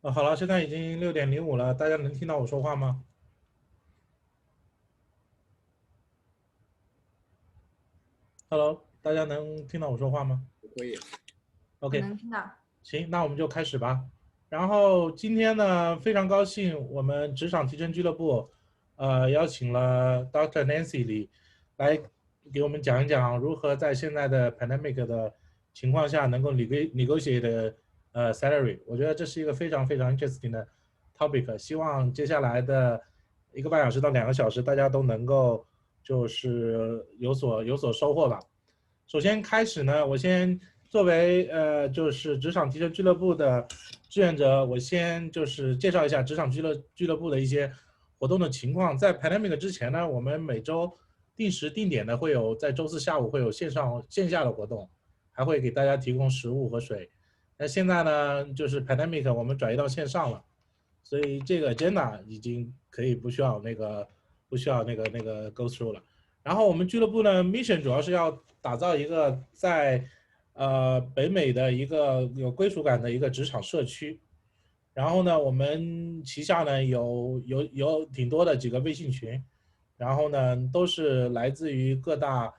好了，现在已经6:05了，大家能听到我说话吗？Hello，大家能听到我说话吗可以。我？OK，能听到。行，那我们就开始吧。然后今天呢，非常高兴，我们职场提升俱乐部，邀请了 Dr. Nancy 李来给我们讲一讲如何在现在的 pandemic 的情况下能够 negotiate salary。我觉得这是一个非常非常 interesting 的 topic。希望接下来的1个半小时到2个小时，大家都能够就是有所收获吧。首先开始呢，我先作为就是职场提升俱乐部的志愿者，我先就是介绍一下职场俱乐部的一些活动的情况。在 pandemic 之前呢，我们每周定时定点的会有在周4下午会有线下的活动，还会给大家提供食物和水。那现在呢，就是 pandemic 我们转移到线上了，所以这个 agenda 已经可以不需要那个go through 了。然后我们俱乐部呢 mission 主要是要打造一个在北美的一个有归属感的一个职场社区。然后呢，我们旗下呢有挺多的几个微信群，然后呢都是来自于各大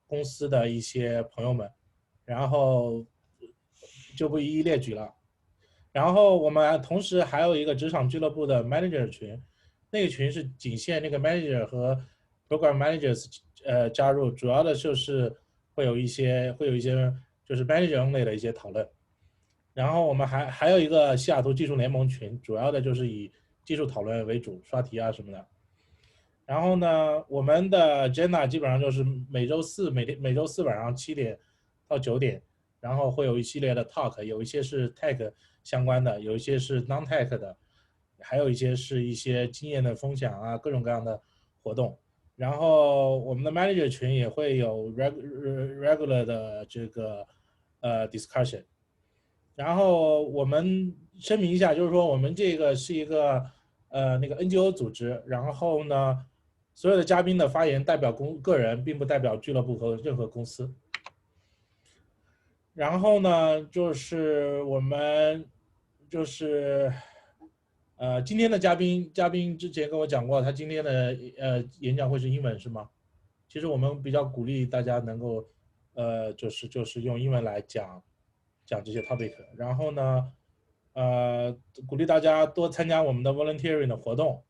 公司的一些朋友们，然后就不一一列举了。然后我们同时还有一个职场俱乐部的 manager 群，那个群是仅限那个 manager 和 program managers 加入，主要的就是会有一些就是 manager 类的一些讨论。然后我们还有一个西雅图技术联盟群，主要的就是以技术讨论为主，刷题啊什么的。然后呢，我们的 agenda 基本上就是每周四晚上7点到9点，然后会有一系列的 talk， 有一些是 tech 相关的，有一些是 non tech 的，还有一些是一些经验的分享啊，各种各样的活动。然后我们的 manager 群也会有 regular 的这个discussion。然后我们声明一下，就是说我们这个是一个那个 NGO 组织，然后呢，所有的嘉宾的发言代表个人，并不代表俱乐部和任何公司。然后呢，就是我们就是今天的嘉宾之前跟我讲过，他今天的演讲会是英文是吗？其实我们比较鼓励大家能够就是用英文来讲这些 topic。然后呢，鼓励大家多参加我们的 volunteering 的活动。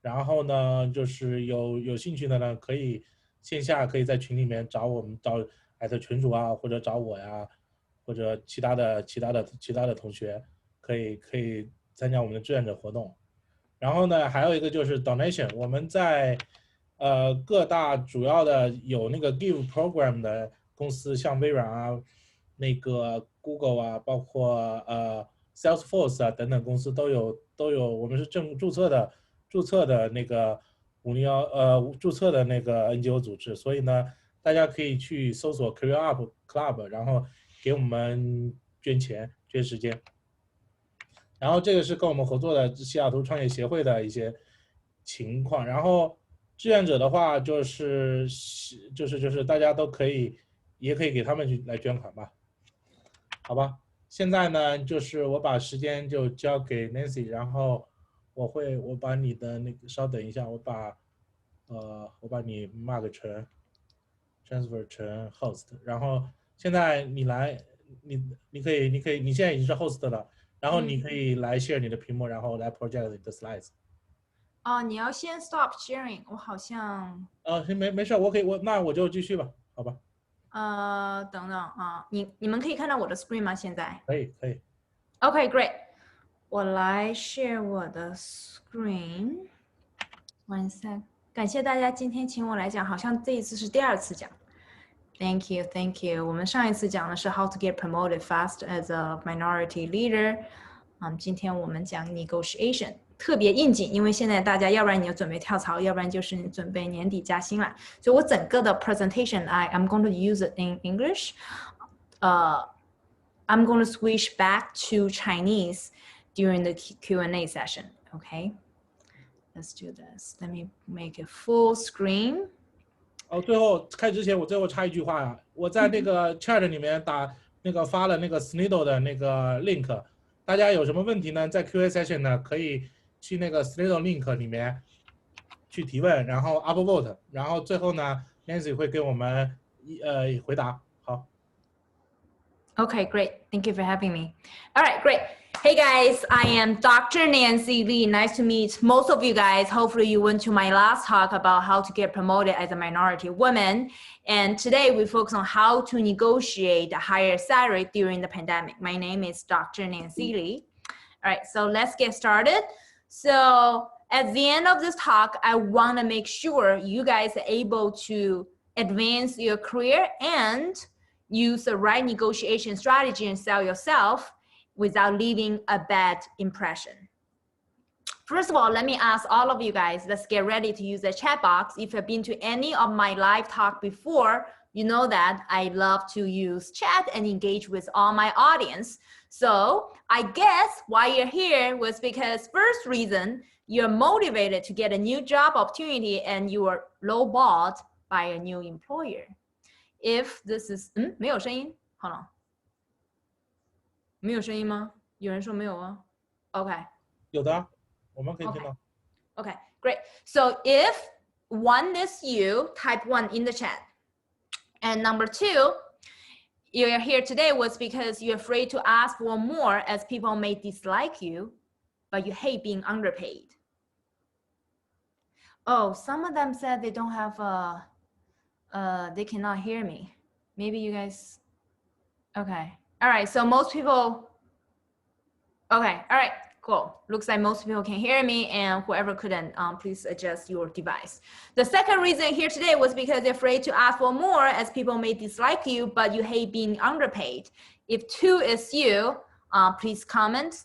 然后呢，就是有兴趣的呢，可以线下可以在群里面找我们，找群主啊，或者找我呀，或者其他的同学，可以参加我们的志愿者活动。然后呢，还有一个就是 donation， 我们在各大主要的有那个 Give Program 的公司，像微软啊、那个 Google 啊，包括Salesforce 啊等等公司都有，我们是注册的那个注册的那个 NGO 组织，所以呢，大家可以去搜索 CareerUp Club，然后给我们捐钱、捐时间。然后这个是跟我们合作的西雅图创业协会的一些情况。然后志愿者的话，就是大家都可以，也可以给他们去来捐款吧，好吧？现在呢，就是我把时间就交给 Nancy，然后我把你的那个稍等一下，我把你 mark 成 transfer 成 host，然后现在你来，你可以你现在已经是 host 了。然后你可以来 share 你的屏幕，然后来 project 你的 slides。你要先 stop sharing， 我好像。没事，那我就继续吧，好吧。等等啊，你们可以看到我的 screen 吗？现在？可以。OK great， 我来 share 我的 screen。One sec， 感谢大家今天请我来讲，好像这一次是第2次讲。Thank you。我们上一次讲的是 How to get promoted fast as a minority leader。今天我们讲 negotiation， 特别应景，因为现在大家要不然你就准备跳槽，要不然就是你准备年底加薪了。所以我整个的 presentation I'm going to use it in English. I'm going to switch back to Chinese during the Q&A session. Okay, let's do this. Let me make it full screen. 最后开之前，我最后插一句话呀，我在那个 chat 里面发了那个 Slido 的那个 link， 大家有什么问题呢？在 Q&A session 呢，可以去那个 Slido link 里面去提问，然后 upvote， 然后最后呢 Nancy 会给我们回答。好。Okay, great. Thank you for having me. All right, great. Hey guys, I am Dr. Nancy Lee. Nice to meet most of you guys. Hopefully you went to my last talk about how to get promoted as a minority woman. And today we focus on how to negotiate a higher salary during the pandemic. My name is Dr. Nancy Lee. All right, so let's get started. So at the end of this talk, I want to make sure you guys are able to advance your career and use the right negotiation strategy and sell yourself without leaving a bad impression. First of all, let me ask all of you guys, let's get ready to use the chat box. If you've been to any of my live talk before, you know that I love to use chat and engage with all my audience. So I guess why you're here was because first reason, you're motivated to get a new job opportunity and you were lowballed by a new employer. If this is 没有声音，好了，没有声音吗？有人说没有啊 ？OK， 有的，我们可以听到。Okay, great. So if 1 is you, type 1 in the chat. And number 2, you're here today was because you're afraid to ask for more as people may dislike you, but you hate being underpaid. Oh, some of them said they don't have they cannot hear me. Maybe you guys, okay. All right, so most people, okay, all right, cool. Looks like most people can hear me, and whoever couldn't, please adjust your device. The second reason here today was because you're afraid to ask for more as people may dislike you, but you hate being underpaid. If 2 is you, please comment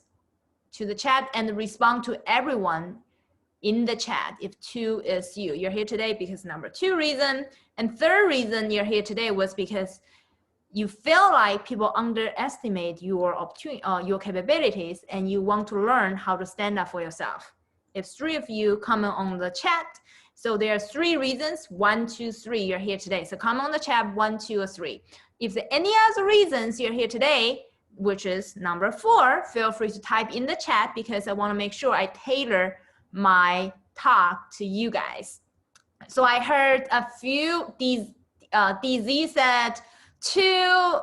to the chat and respond to everyone in the chat. If 2 is you, you're here today because number 2 reason. And third reason you're here today was because you feel like people underestimate your opportunity, your capabilities, and you want to learn how to stand up for yourself. If 3 of you comment on the chat, so there are 3 reasons, 1, 2, 3, you're here today. So comment on the chat, 1, 2, or 3. If there are any other reasons you're here today, which is number 4, feel free to type in the chat because I want to make sure I tailor my talk to you guys. So I heard a few, DZ said 2,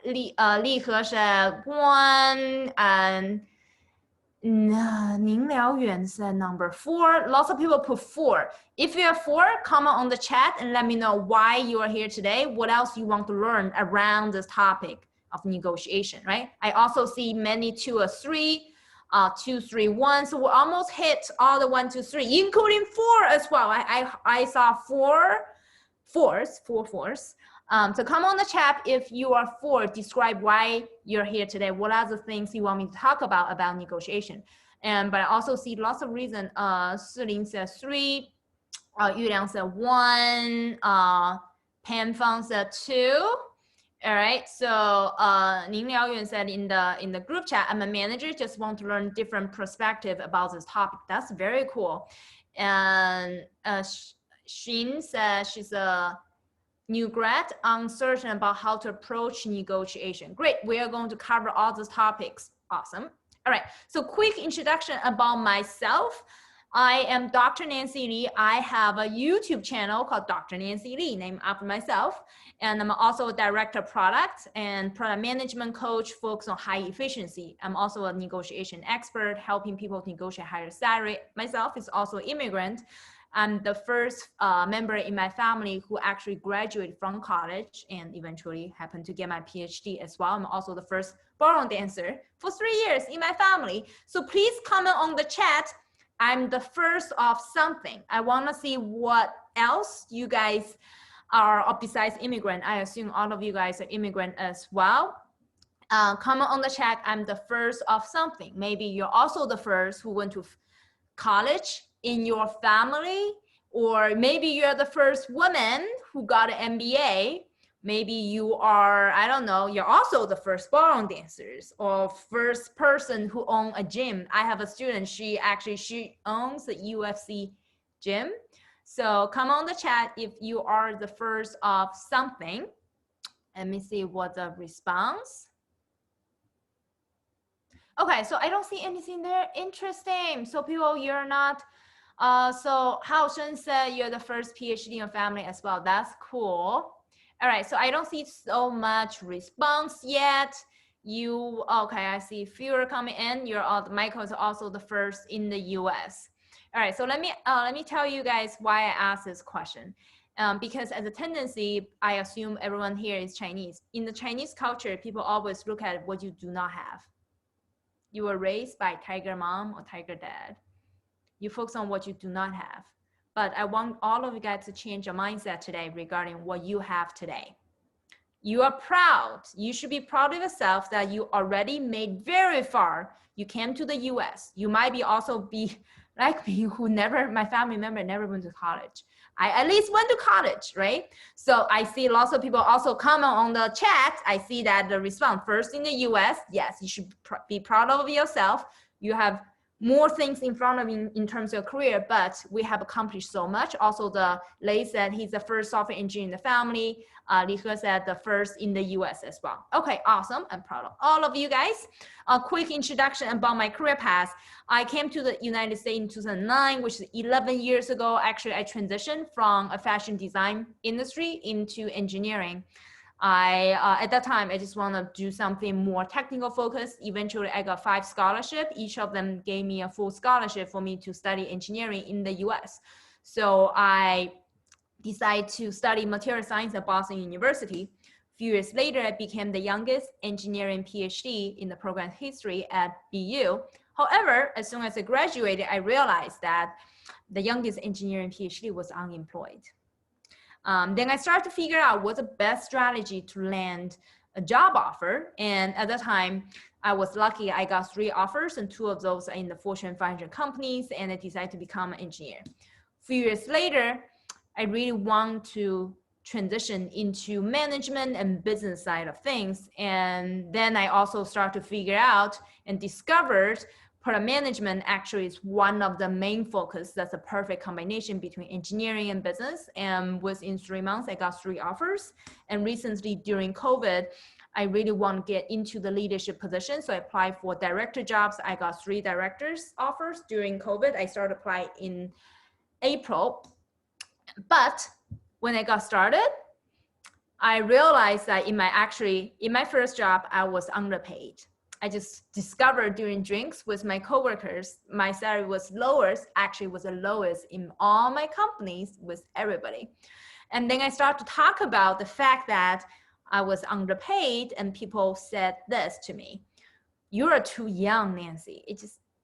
Li He said 1, and Ning Liao Yuan said number 4. Lots of people put 4. If you have 4, comment on the chat and let me know why you are here today. What else you want to learn around this topic of negotiation, right? I also see many 2 or 3. 2, 3, 1. So we almost hit all the 1, 2, 3, including 4 as well. I saw 4 fours. So come on the chat if you are 4. Describe why you're here today. What are the things you want me to talk about negotiation? But I also see lots of reasons. Siling says 3. Yuliang said 1. Pan Fang said 2. All right. So Ning Liaoyuan said in the group chat, I'm a manager, just want to learn different perspective about this topic. That's very cool. And Xin says she's a new grad, uncertain about how to approach negotiation. Great. We are going to cover all these topics. Awesome. All right. So quick introduction about myself. I am Dr. Nancy Lee. I have a YouTube channel called Dr. Nancy Lee, named after myself. And I'm also a director of product and product management coach focused on high efficiency. I'm also a negotiation expert, helping people to negotiate higher salary. Myself is also an immigrant. I'm the first member in my family who actually graduated from college and eventually happened to get my PhD as well. I'm also the first ballroom dancer for 3 years in my family. So please comment on the chat. I'm the first of something. I want to see what else you guys are besides immigrant. I assume all of you guys are immigrant as well. Comment on the chat. I'm the first of something. Maybe you're also the first who went to college in your family, or maybe you're the first woman who got an MBA. Maybe you are, I don't know, you're also the first ballroom dancers or first person who own a gym. I have a student, she owns a UFC gym. So come on the chat if you are the first of something. Let me see what the response. Okay, so I don't see anything there interesting. So people, you're not, so Hao Shen said you're the first PhD in your family as well. That's cool. All right, so I don't see so much response yet. Okay, I see fewer coming in. Michael is also the first in the US. All right, so let me tell you guys why I asked this question. Because as a tendency, I assume everyone here is Chinese. In the Chinese culture, people always look at what you do not have. You were raised by tiger mom or tiger dad. You focus on what you do not have. But I want all of you guys to change your mindset today regarding what you have today. You are proud. You should be proud of yourself that you already made very far. You came to the US. You might be also be like me, my family member never went to college. I at least went to college, right? So I see lots of people also comment on the chat. I see that the response first in the US, yes, you should be proud of yourself. You have more things in front of you in terms of your career, but we have accomplished so much. Also, the Lei said he's the first software engineer in the family. Li He said the first in the US as well. Okay, awesome. I'm proud of all of you guys. A quick introduction about my career path. I came to the United States in 2009, which is 11 years ago. Actually, I transitioned from a fashion design industry into engineering. At that time, I just want to do something more technical focused. Eventually, I got 5 scholarships. Each of them gave me a full scholarship for me to study engineering in the US. So I decided to study material science at Boston University. A few years later, I became the youngest engineering PhD in the program history at BU. However, as soon as I graduated, I realized that the youngest engineering PhD was unemployed. Then I started to figure out what's the best strategy to land a job offer. And at that time, I was lucky. I got 3 offers, and 2 of those are in the Fortune 500 companies, and I decided to become an engineer. A few years later, I really want to transition into management and business side of things. And then I also started to figure out and discovered product management actually is one of the main focus. That's a perfect combination between engineering and business. And within 3 months, I got 3 offers. And recently during COVID, I really want to get into the leadership position. So I applied for director jobs. I got 3 directors offers during COVID. I started applying in April. But when I got started, I realized that in my first job, I was underpaid. I just discovered during drinks with my coworkers, my salary was the lowest in all my companies with everybody. And then I started to talk about the fact that I was underpaid, and people said this to me: "You are too young, Nancy.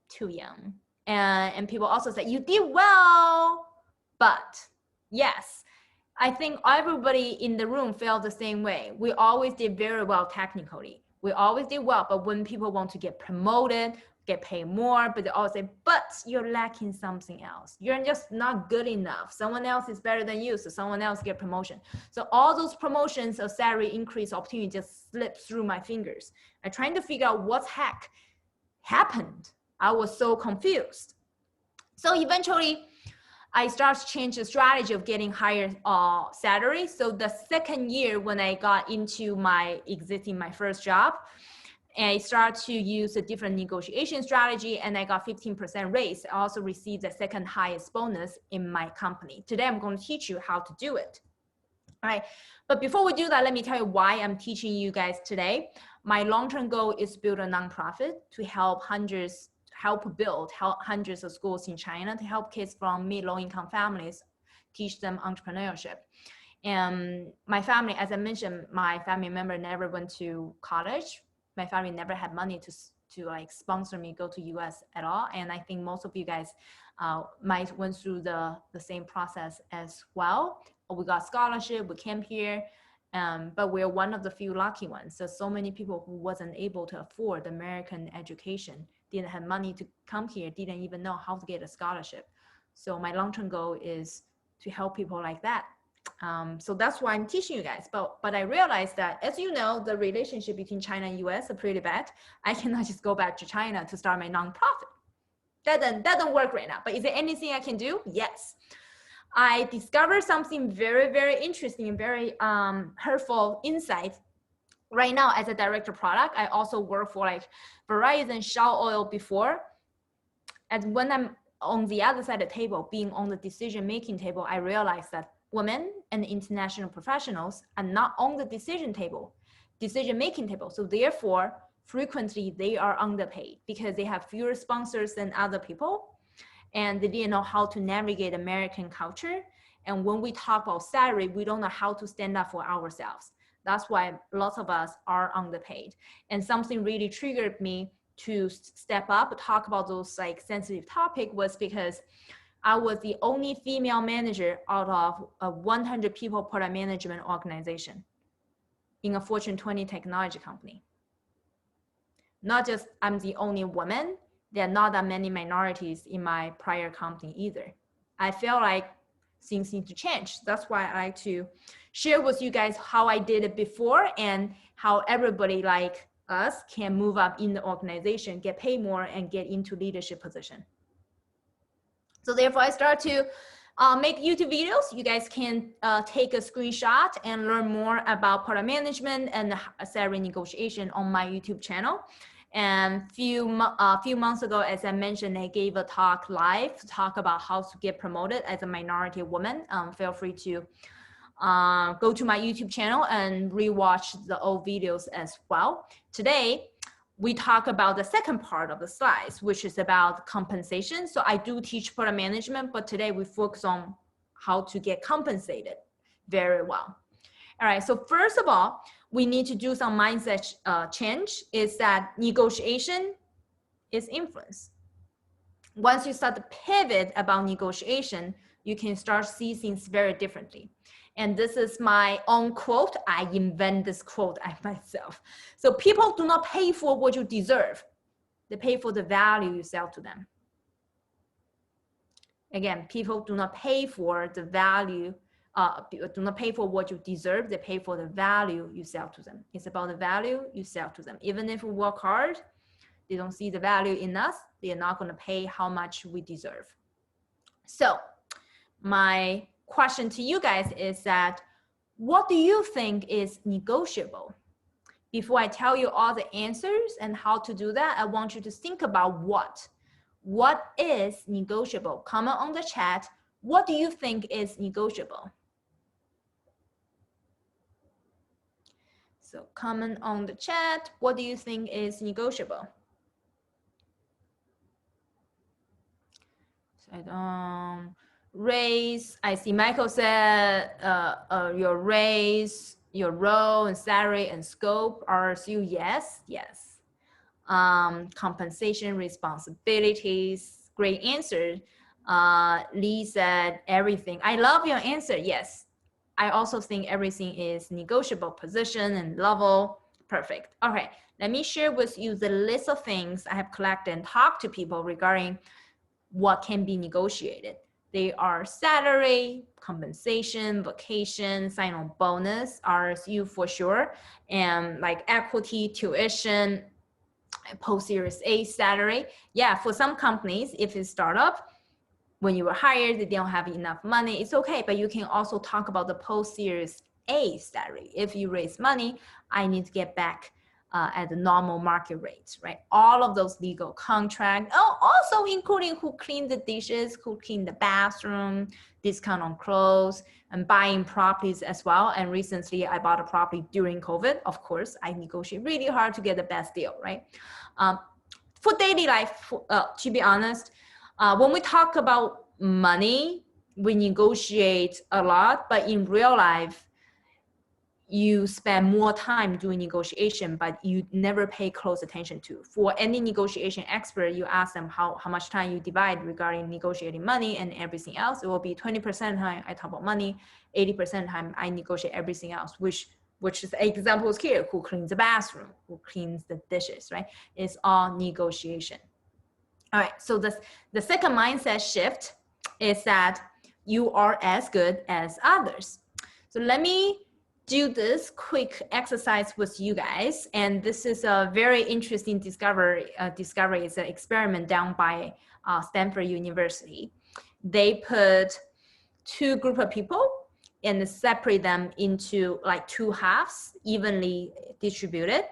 too young. And people also say, you did well, but yes, I think everybody in the room felt the same way. We always did very well technically. We always did well, but when people want to get promoted, get paid more, but they always say, but you're lacking something else. You're just not good enough. Someone else is better than you, so someone else get promotion. So all those promotions or salary increase opportunity just slipped through my fingers. I'm trying to figure out what heck happened. I was so confused. So eventually, I started to change the strategy of getting higher salary. So the second year when I got into my first job, I started to use a different negotiation strategy, and I got 15% raise. I also received the second highest bonus in my company. Today, I'm going to teach you how to do it. All right, but before we do that, let me tell you why I'm teaching you guys today. My long-term goal is to build a nonprofit to help build hundreds of schools in China to help kids from mid-low-income families, teach them entrepreneurship. And my family, as I mentioned, my family member never went to college. My family never had money to like sponsor me go to US at all. And I think most of you guys might went through the same process as well. We got scholarship, we came here, but we're one of the few lucky ones. So many people who wasn't able to afford American education, didn't have money to come here, didn't even know how to get a scholarship. So my long-term goal is to help people like that. So that's why I'm teaching you guys. But I realized that, as you know, the relationship between China and US are pretty bad. I cannot just go back to China to start my nonprofit. That doesn't work right now. But is there anything I can do? Yes. I discovered something very, very interesting and very hurtful insight. Right now, as a director of product, I also work for like Verizon, Shell Oil before. And when I'm on the other side of the table, being on the decision-making table, I realized that women and international professionals are not on the decision-making table. So therefore, frequently they are underpaid because they have fewer sponsors than other people. And they didn't know how to navigate American culture. And when we talk about salary, we don't know how to stand up for ourselves. That's why lots of us are underpaid. And something really triggered me to step up, talk about those like sensitive topics was because I was the only female manager out of a 100 people product management organization in a Fortune 20 technology company. Not just I'm the only woman, there are not that many minorities in my prior company either. I feel like things need to change. That's why I like to share with you guys how I did it before and how everybody like us can move up in the organization, get paid more, and get into leadership position. So therefore, I start to make YouTube videos. You guys can take a screenshot and learn more about product management and salary negotiation on my YouTube channel. And a few months ago, as I mentioned, I gave a talk live to talk about how to get promoted as a minority woman. Feel free to go to my YouTube channel and rewatch the old videos as well. Today, we talk about the second part of the slides, which is about compensation. So I do teach product management, but today we focus on how to get compensated very well. All right, so first of all, we need to do some mindset change, is that negotiation is influence. Once you start to pivot about negotiation, you can start to see things very differently. And this is my own quote. I invent this quote myself. So people do not pay for what you deserve. They pay for the value you sell to them. Again, people do not pay for the value, do not pay for what you deserve. They pay for the value you sell to them. It's about the value you sell to them. Even if we work hard, they don't see the value in us. They are not going to pay how much we deserve. So my question to you guys is that, what do you think is negotiable? Before I tell you all the answers and how to do that, I want you to think about what is negotiable? Comment on the chat. What do you think is negotiable? So comment on the chat. What do you think is negotiable? So raise, I see Michael said your raise, your role and salary and scope are still yes. compensation, responsibilities. Great answer. Lee said everything. I love your answer. Yes. I also think everything is negotiable, position and level. Perfect. Okay, let me share with you the list of things I have collected and talked to people regarding what can be negotiated. They are salary, compensation, vacation, sign-on bonus, RSU for sure, and like equity, tuition, post-series A salary. Yeah, for some companies, if it's startup, when you were hired, they don't have enough money, it's okay, but you can also talk about the post-series A salary. If you raise money, I need to get back at the normal market rates, right? All of those legal contracts, also including who cleaned the dishes, who cleaned the bathroom, discount on clothes, and buying properties as well. And recently I bought a property during COVID. Of course, I negotiate really hard to get the best deal, right? For daily life, to be honest, when we talk about money, we negotiate a lot, but in real life, you spend more time doing negotiation, but you never pay close attention to. For any negotiation expert, you ask them how much time you divide regarding negotiating money and everything else. It will be 20% time I talk about money, 80% time I negotiate everything else, which is examples here, who cleans the bathroom, who cleans the dishes, right? It's all negotiation. All right, so the second mindset shift is that you are as good as others. So let me do this quick exercise with you guys. And this is a very interesting discovery. It's an experiment done by Stanford University. They put two groups of people and separate them into like two halves, evenly distributed.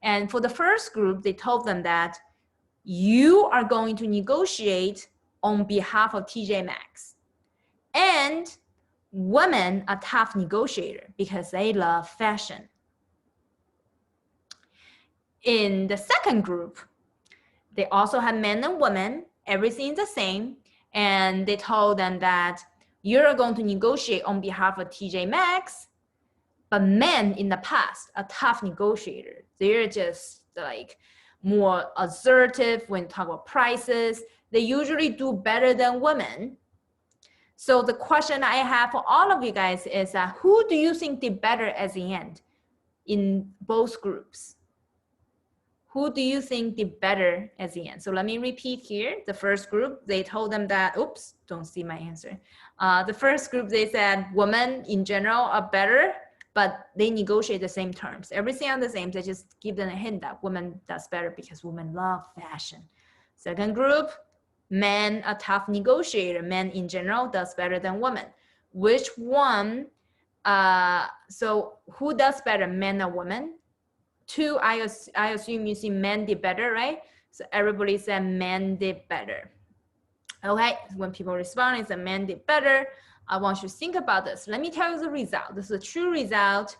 And for the first group, they told them that you are going to negotiate on behalf of TJ Maxx. And women are tough negotiators because they love fashion. In the second group, they also have men and women, everything is the same. And they told them that you're going to negotiate on behalf of TJ Maxx, but men in the past are tough negotiators. They're just like more assertive when talk about prices. They usually do better than women. So the question I have for all of you guys is who do you think did better at the end in both groups? Who do you think did better at the end? So let me repeat here. The first group, they told them that, oops, don't see my answer. The first group, they said women in general are better, but they negotiate the same terms. Everything are the same. They just give them a hint that women does better because women love fashion. Second group, men are tough negotiator. Men in general does better than women. Which one? So who does better, men or women? Two, I assume you see men did better, right? So everybody said men did better. Okay, when people respond, it's a men did better. I want you to think about this. Let me tell you the result. This is a true result.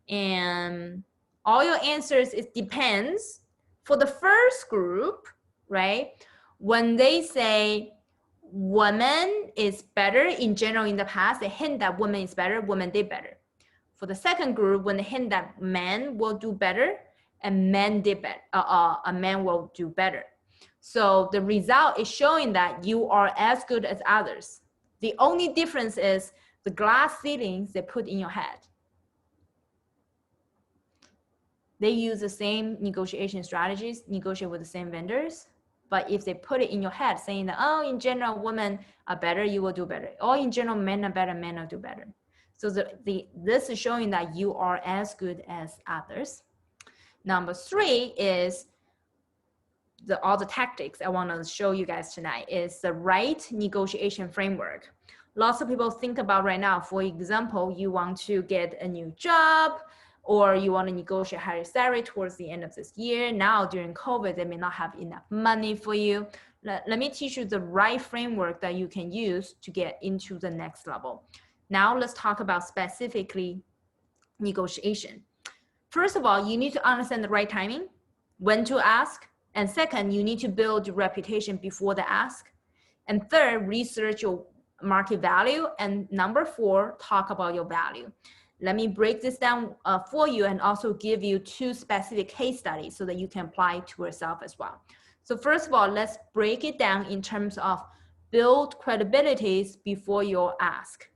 And all your answers, it depends. For the first group, right? When they say woman is better in general in the past, they hint that woman is better, woman did better. For the second group, when they hint that men will do better and men did better, a man will do better. So the result is showing that you are as good as others. The only difference is the glass ceilings they put in your head. They use the same negotiation strategies, negotiate with the same vendors. But if they put it in your head saying that, oh, in general, women are better, you will do better. Or in general, men are better, men will do better. So this is showing that you are as good as others. Number three is all the tactics I want to show you guys tonight is the right negotiation framework. Lots of people think about right now, for example, you want to get a new job or you want to negotiate higher salary towards the end of this year. Now during COVID, they may not have enough money for you. Let me teach you the right framework that you can use to get into the next level. Now let's talk about specifically negotiation. First of all, you need to understand the right timing, when to ask. And second, you need to build your reputation before the ask. And third, research your market value. And number four, talk about your value. Let me break this down for you and also give you 2 specific case studies so that you can apply to yourself as well. So first of all, let's break it down in terms of build credibilities before you ask.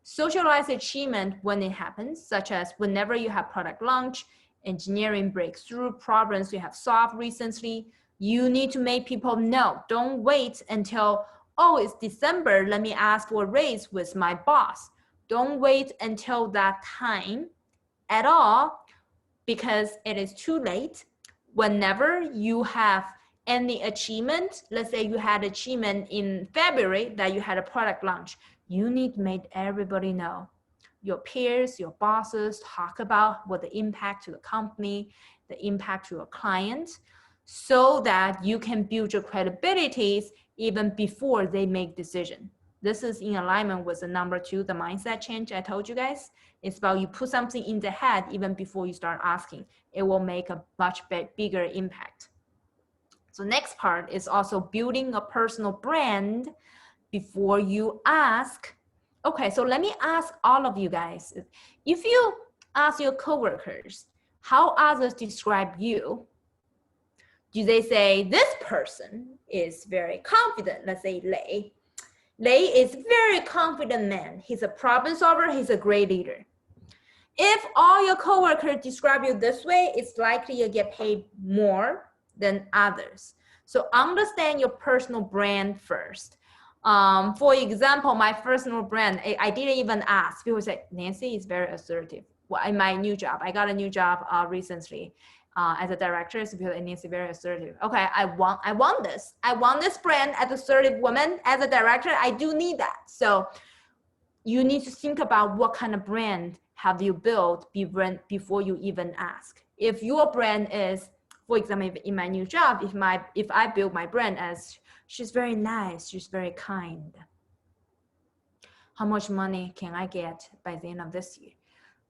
Socialize achievement when it happens, such as whenever you have product launch, engineering breakthrough, problems you have solved recently, you need to make people know. Don't wait until, oh, it's December, let me ask for a raise with my boss. Don't wait until that time at all, because it is too late. Whenever you have any achievement, let's say you had achievement in February that you had a product launch, you need to make everybody know. Your peers, your bosses, talk about what the impact to the company, the impact to your client, so that you can build your credibilities even before they make decision. This is in alignment with the number 2, the mindset change I told you guys. It's about you put something in the head even before you start asking. It will make a much bigger impact. So next part is also building a personal brand before you ask. Okay, so let me ask all of you guys. If you ask your coworkers how others describe you, do they say this person is very confident? Let's say Lei. Lei is very confident man. He's a problem solver. He's a great leader. If all your coworkers describe you this way, it's likely you get paid more than others. So understand your personal brand first. For example, my personal brand, I didn't even ask. People say, Nancy is very assertive. Well, in my new job, I got a new job recently as a director. So people say, Nancy very assertive. Okay, I want this. I want this brand as assertive woman, as a director. I do need that. So you need to think about what kind of brand have you built before you even ask. If your brand is, for example, in my new job, if I build my brand as she's very nice, she's very kind, how much money can I get by the end of this year?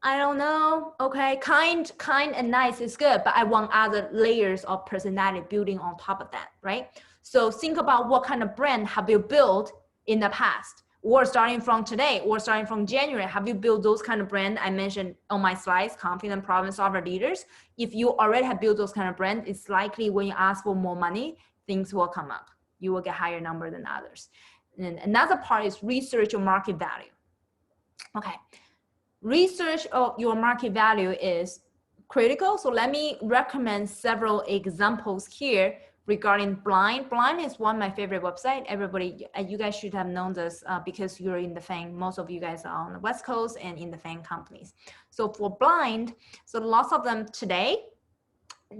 I don't know. Okay, kind and nice is good, but I want other layers of personality building on top of that, right? So think about what kind of brand have you built in the past, or starting from today, or starting from January. Have you built those kind of brand I mentioned on my slides, confident problem solver leaders? If you already have built those kind of brand, it's likely when you ask for more money, things will come up. You will get higher number than others. And another part is research your market value. Okay, research of your market value is critical. So let me recommend several examples here regarding Blind. Blind is one of my favorite website. Everybody, you guys should have known this because you're in the FANG. Most of you guys are on the West Coast and in the FANG companies. So for Blind, so lots of them today,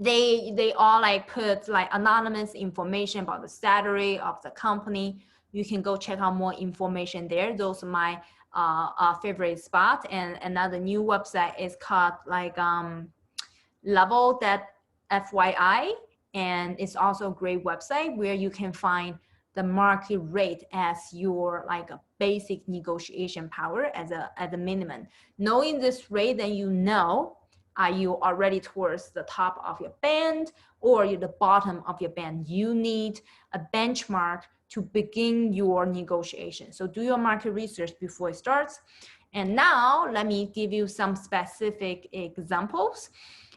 they all like put like anonymous information about the salary of the company. You can go check out more information there. Those are my favorite spot. And another new website is called like level.fyi, and it's also a great website where you can find the market rate as your like a basic negotiation power as a minimum. Knowing this rate, then you know, are you already towards the top of your band or you're the bottom of your band? You need a benchmark to begin your negotiation. So do your market research before it starts. And now let me give you some specific examples.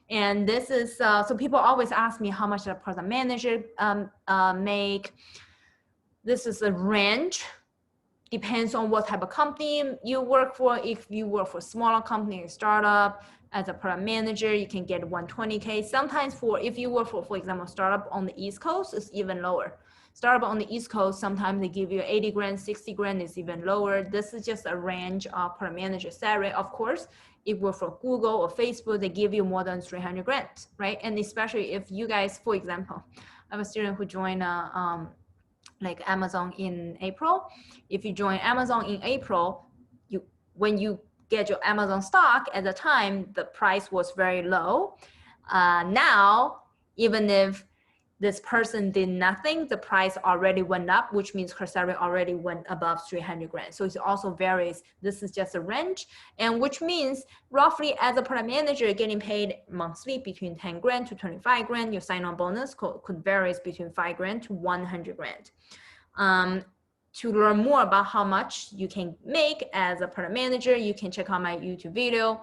And this is, so people always ask me how much a product manager make. This is a range. Depends on what type of company you work for. If you work for a smaller company or startup, as a product manager, you can get 120K. Sometimes if you work for example, startup on the East Coast, it's even lower. Startup on the East Coast, sometimes they give you 80 grand, 60 grand is even lower. This is just a range of product manager salary. Of course, if we're for Google or Facebook, they give you more than 300 grand, right? And especially if you guys, for example, I have a student who joined like Amazon in April. If you join Amazon in April, when you get your Amazon stock at the time, the price was very low. Now, even if this person did nothing, the price already went up, which means her salary already went above 300 grand. So it also varies. This is just a range, and which means roughly as a product manager, getting paid monthly between 10 grand to 25 grand. Your sign-on bonus could vary between 5 grand to 100 grand. To learn more about how much you can make as a product manager, you can check out my YouTube video.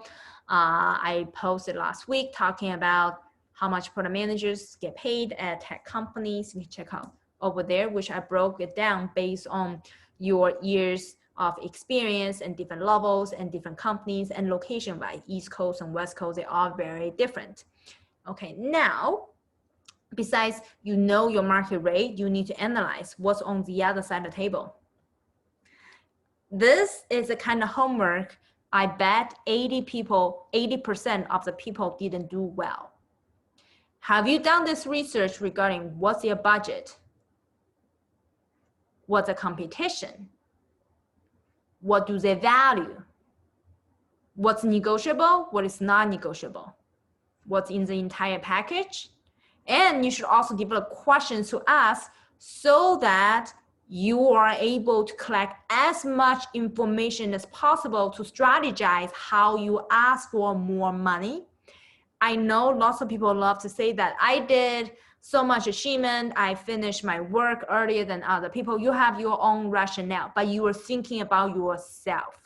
I posted last week talking about how much product managers get paid at tech companies. You can check out over there, which I broke it down based on your years of experience and different levels and different companies and location, right? East Coast and West Coast, they are very different. Okay, now, besides you know your market rate, you need to analyze what's on the other side of the table. This is a kind of homework I bet 80% of the people didn't do well. Have you done this research regarding what's their budget? What's the competition? What do they value? What's negotiable? What is not negotiable? What's in the entire package? And you should also develop questions to ask so that you are able to collect as much information as possible to strategize how you ask for more money. I know lots of people love to say that I did so much achievement, I finished my work earlier than other people. You have your own rationale, but you are thinking about yourself.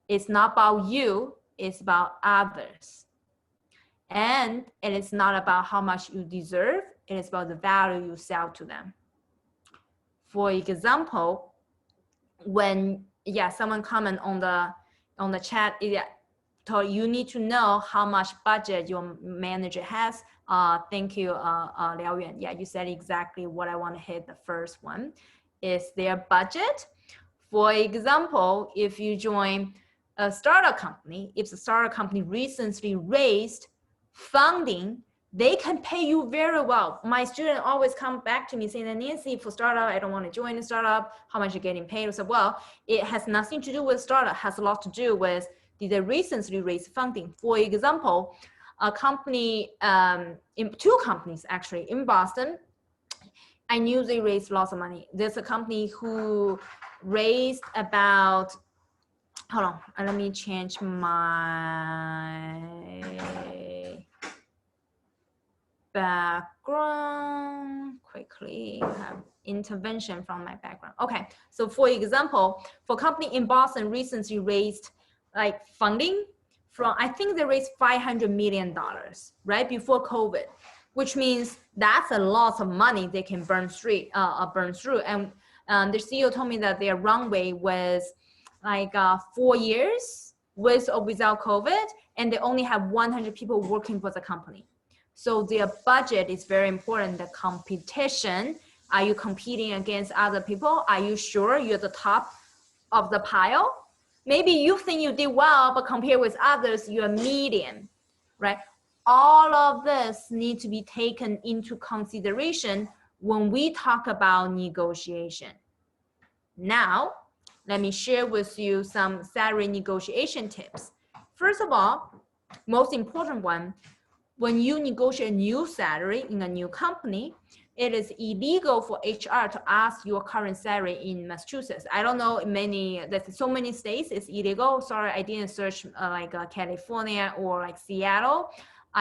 It's not about you, it's about others. And it is not about how much you deserve, it is about the value you sell to them. For example, when someone comment on the chat, told you need to know how much budget your manager has. Thank you, Liao Yuan. Yeah, you said exactly what I want to hit. The first one is their budget. For example, if you join a startup company, if the startup company recently raised funding, they can pay you very well. My students always come back to me saying that, Nancy, for startup, I don't want to join a startup. How much are you getting paid? I said, well, it has nothing to do with startup. It has a lot to do with did they recently raise funding. For example, a company, two companies actually in Boston, I knew they raised lots of money. There's a company who raised about, hold on, let me change my background quickly. I have intervention from my background. Okay, so for example, for a company in Boston recently raised like funding from, I think they raised $500 million right before COVID, which means that's a lot of money they can burn through. And the CEO told me that their runway was like 4 years with or without COVID, and they only have 100 people working for the company. So their budget is very important. The competition, are you competing against other people? Are you sure you're the top of the pile? Maybe you think you did well, but compared with others, you're medium, right? All of this needs to be taken into consideration when we talk about negotiation. Now, let me share with you some salary negotiation tips. First of all, most important one, when you negotiate a new salary in a new company, it is illegal for HR to ask your current salary in Massachusetts. I don't know, there's so many states it's illegal. Sorry, I didn't search California or like Seattle.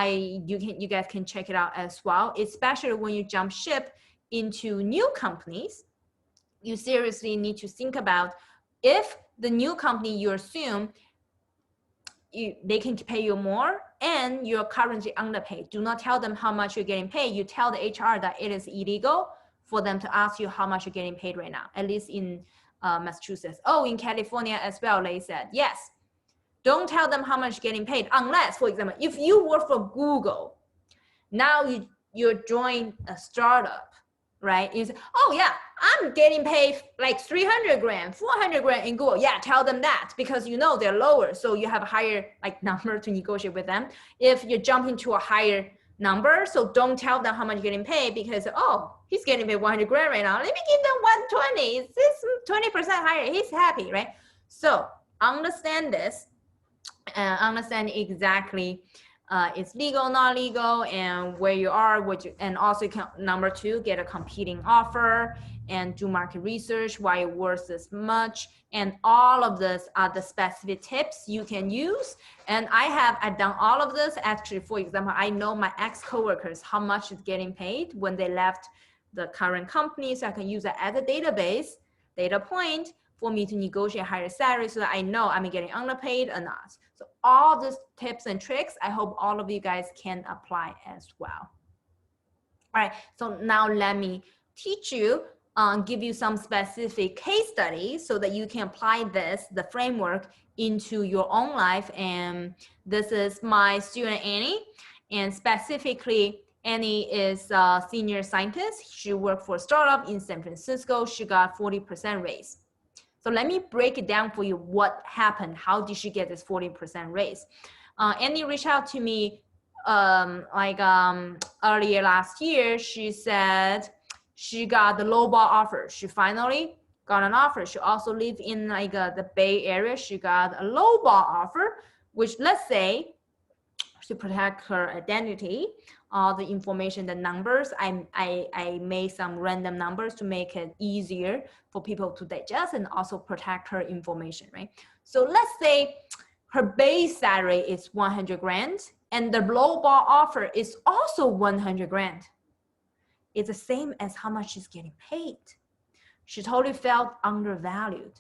You guys can check it out as well, especially when you jump ship into new companies. You seriously need to think about if the new company you assume they can pay you more and you're currently underpaid. Do not tell them how much you're getting paid. You tell the HR that it is illegal for them to ask you how much you're getting paid right now, at least in Massachusetts. Oh, in California as well, they said, yes. Don't tell them how much you're getting paid unless, for example, if you work for Google, now you're joining a startup, right? You say, oh yeah, I'm getting paid like 300 grand, 400 grand in Google. Yeah, tell them that because you know they're lower. So you have a higher like number to negotiate with them. If you jump into a higher number, so don't tell them how much you're getting paid because, oh, he's getting paid 100 grand right now. Let me give them 120. It's 20% higher. He's happy, right? So understand this and understand exactly it's legal, not legal, and where you are, and also number two, get a competing offer and do market research, why it worth this much. And all of this are the specific tips you can use. And I've done all of this. Actually, for example, I know my ex-coworkers, how much is getting paid when they left the current company, so I can use that as a database, data point for me to negotiate higher salary so that I know I'm getting underpaid or not. So all these tips and tricks, I hope all of you guys can apply as well. All right, so now let me teach you, give you some specific case studies so that you can apply this, the framework, into your own life. And this is my student Annie, and specifically Annie is a senior scientist. She worked for a startup in San Francisco. She got 40% raise. So let me break it down for you. What happened? How did she get this 40% raise? Annie reached out to me earlier last year. She said she got the lowball offer. She finally got an offer. She also lives in the Bay Area. She got a lowball offer, which, let's say, to protect her identity, all the information, the numbers, I made some random numbers to make it easier for people to digest and also protect her information, right? So let's say her base salary is 100 grand and the lowball offer is also 100 grand. It's the same as how much she's getting paid. She totally felt undervalued.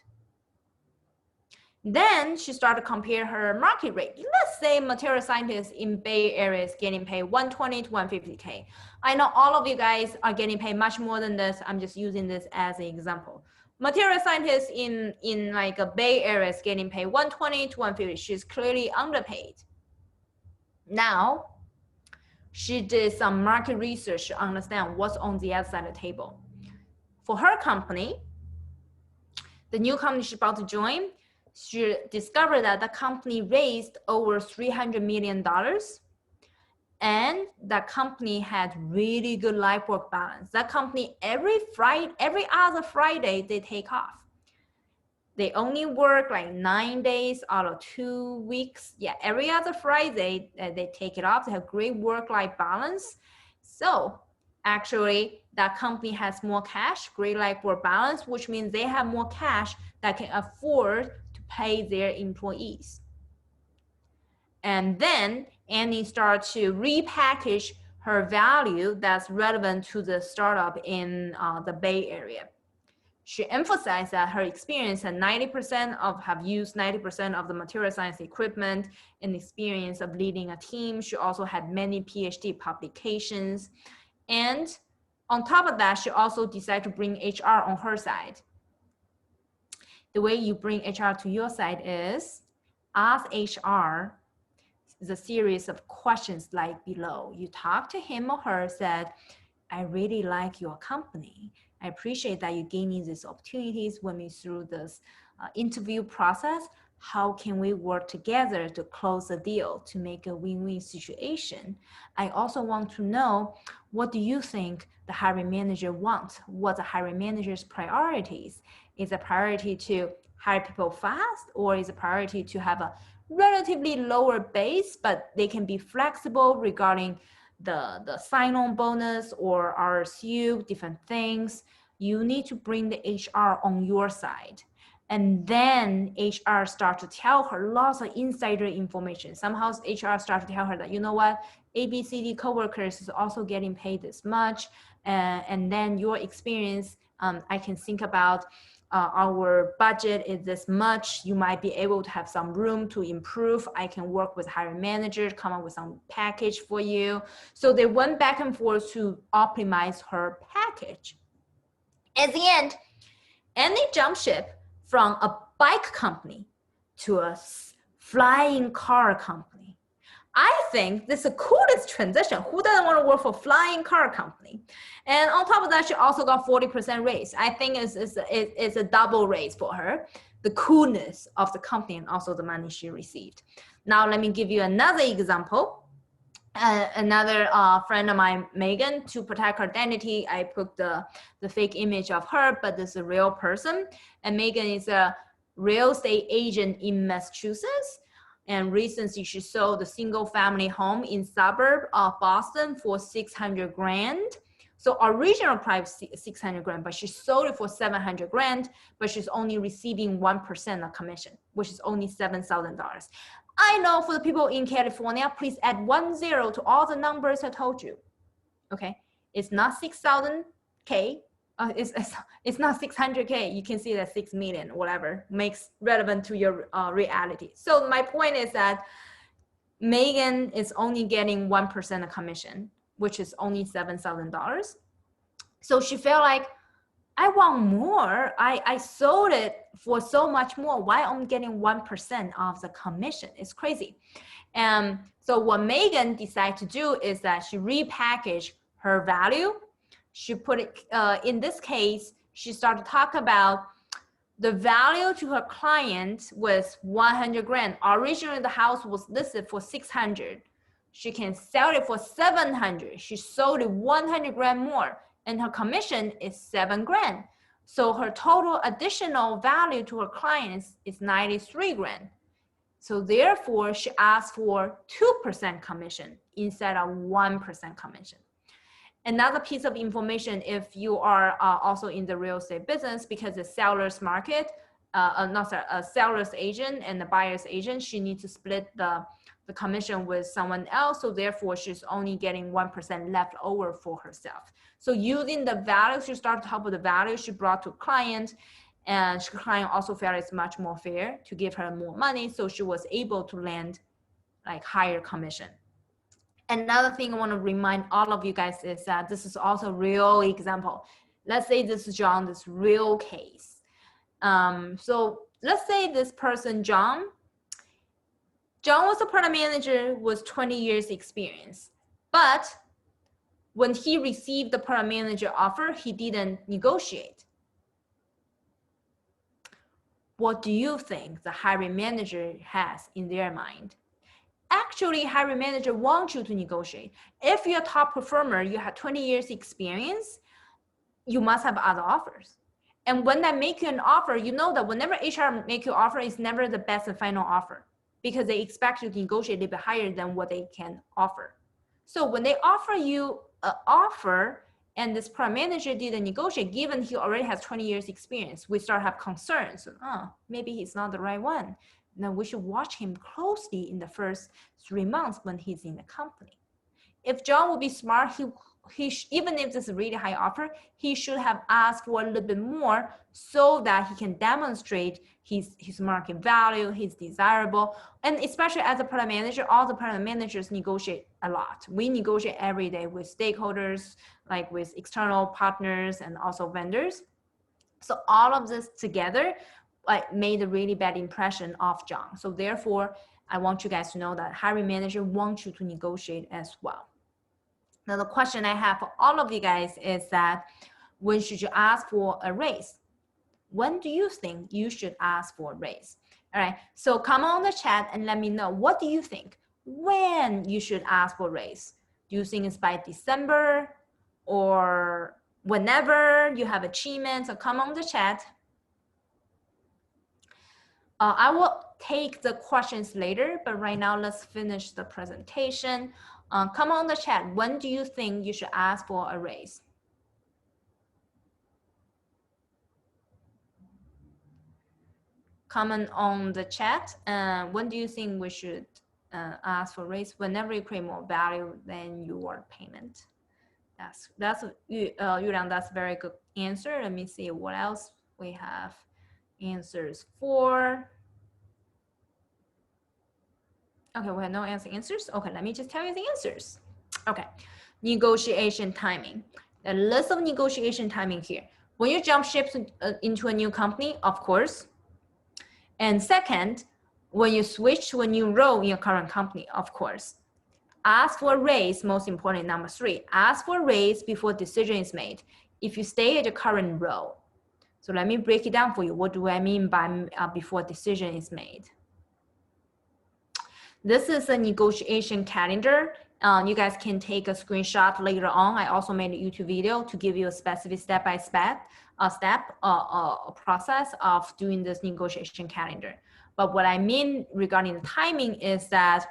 Then she started to compare her market rate. Let's say material scientists in Bay Area is getting paid 120 to 150K. I know all of you guys are getting paid much more than this. I'm just using this as an example. Material scientists in a Bay Area is getting paid 120 to 150. She's clearly underpaid. Now, she did some market research to understand what's on the other side of the table. For her company, the new company she's about to join, she discovered that the company raised over $300 million and that company had really good life work balance. That company, every other Friday, they take off. They only work like 9 days out of 2 weeks. Yeah, every other Friday, they take it off. They have great work-life balance. So actually, that company has more cash, great life work balance, which means they have more cash that can afford to pay their employees. And then Annie started to repackage her value that's relevant to the startup in the Bay Area. She emphasized that her experience had have used 90% of the material science equipment and experience of leading a team. She also had many PhD publications. And on top of that, she also decided to bring HR on her side. The way you bring HR to your side is ask HR the series of questions like below. You talk to him or her, said, I really like your company. I appreciate that you gave me these opportunities, went me through this interview process. How can we work together to close a deal to make a win-win situation? I also want to know, what do you think the hiring manager wants? What the hiring manager's priorities? Is a priority to hire people fast, or is a priority to have a relatively lower base, but they can be flexible regarding the sign-on bonus or RSU, different things? You need to bring the HR on your side. And then HR start to tell her lots of insider information. Somehow HR start to tell her that, you know what, ABCD coworkers is also getting paid this much. And then your experience, I can think about our budget is this much. You might be able to have some room to improve. I can work with hiring managers, come up with some package for you. So they went back and forth to optimize her package. At the end, Annie jumped ship from a bike company to a flying car company. I think this is the coolest transition. Who doesn't want to work for a flying car company? And on top of that, she also got 40% raise. I think it's a double raise for her. The coolness of the company and also the money she received. Now, let me give you another example. Another friend of mine, Megan, to protect her identity, I put the fake image of her, but this is a real person. And Megan is a real estate agent in Massachusetts. And recently she sold a single family home in suburb of Boston for 600 grand. So original price 600 grand, but she sold it for 700 grand, but she's only receiving 1% of commission, which is only $7,000. I know for the people in California, please add 10 to all the numbers I told you. Okay, it's not 6,000, it's not 600K. You can see that 6 million, whatever, makes relevant to your reality. So my point is that Megan is only getting 1% of commission, which is only $7,000. So she felt like, I want more. I sold it for so much more. Why I'm getting 1% of the commission? It's crazy. And so what Megan decided to do is that she repackaged her value. She put it, in this case, she started to talk about the value to her client was 100 grand. Originally, the house was listed for 600. She can sell it for 700. She sold it 100 grand more, and her commission is 7 grand. So her total additional value to her clients is 93 grand. So therefore, she asked for 2% commission instead of 1% commission. Another piece of information, if you are also in the real estate business, because the seller's market, a seller's agent and the buyer's agent, she needs to split the commission with someone else. So therefore, she's only getting 1% left over for herself. So using the value, she started to help with the value she brought to client, and the client also felt it's much more fair to give her more money. So she was able to land like higher commission. Another thing I want to remind all of you guys is that this is also a real example. Let's say this is John, this real case. So let's say this person, John was a product manager with 20 years experience, but when he received the product manager offer, he didn't negotiate. What do you think the hiring manager has in their mind? Actually, hiring manager wants you to negotiate. If you're a top performer, you have 20 years experience, you must have other offers. And when they make you an offer, you know that whenever HR make you an offer, it's never the best and final offer because they expect you to negotiate a little bit higher than what they can offer. So when they offer you an offer and this product manager didn't negotiate, given he already has 20 years experience, we start to have concerns. Maybe he's not the right one. Now we should watch him closely in the first 3 months when he's in the company. If John would be smart, even if this is a really high offer, he should have asked for a little bit more so that he can demonstrate his market value, he's desirable. And especially as a product manager, all the product managers negotiate a lot. We negotiate every day with stakeholders, like with external partners and also vendors. So all of this together made a really bad impression of John. So therefore, I want you guys to know that hiring manager wants you to negotiate as well. Now, the question I have for all of you guys is that when should you ask for a raise? When do you think you should ask for a raise? All right, so come on the chat and let me know, what do you think? When you should ask for a raise? Do you think it's by December or whenever you have achievements? So come on the chat. I will take the questions later, but right now let's finish the presentation. Come on the chat. When do you think you should ask for a raise? Comment on the chat. When do you think we should ask for a raise? Whenever you create more value than your payment. That's Yuliang, that's a very good answer. Let me see what else we have answers for. Okay, we have no answers. Okay, let me just tell you the answers. Okay, negotiation timing. A list of negotiation timing here. When you jump ship into a new company, of course. And second, when you switch to a new role in your current company, of course. Ask for a raise, most important, number 3. Ask for a raise before decision is made if you stay at your current role. So let me break it down for you. What do I mean by before decision is made? This is a negotiation calendar. You guys can take a screenshot later on. I also made a YouTube video to give you a specific step-by-step process of doing this negotiation calendar. But what I mean regarding the timing is that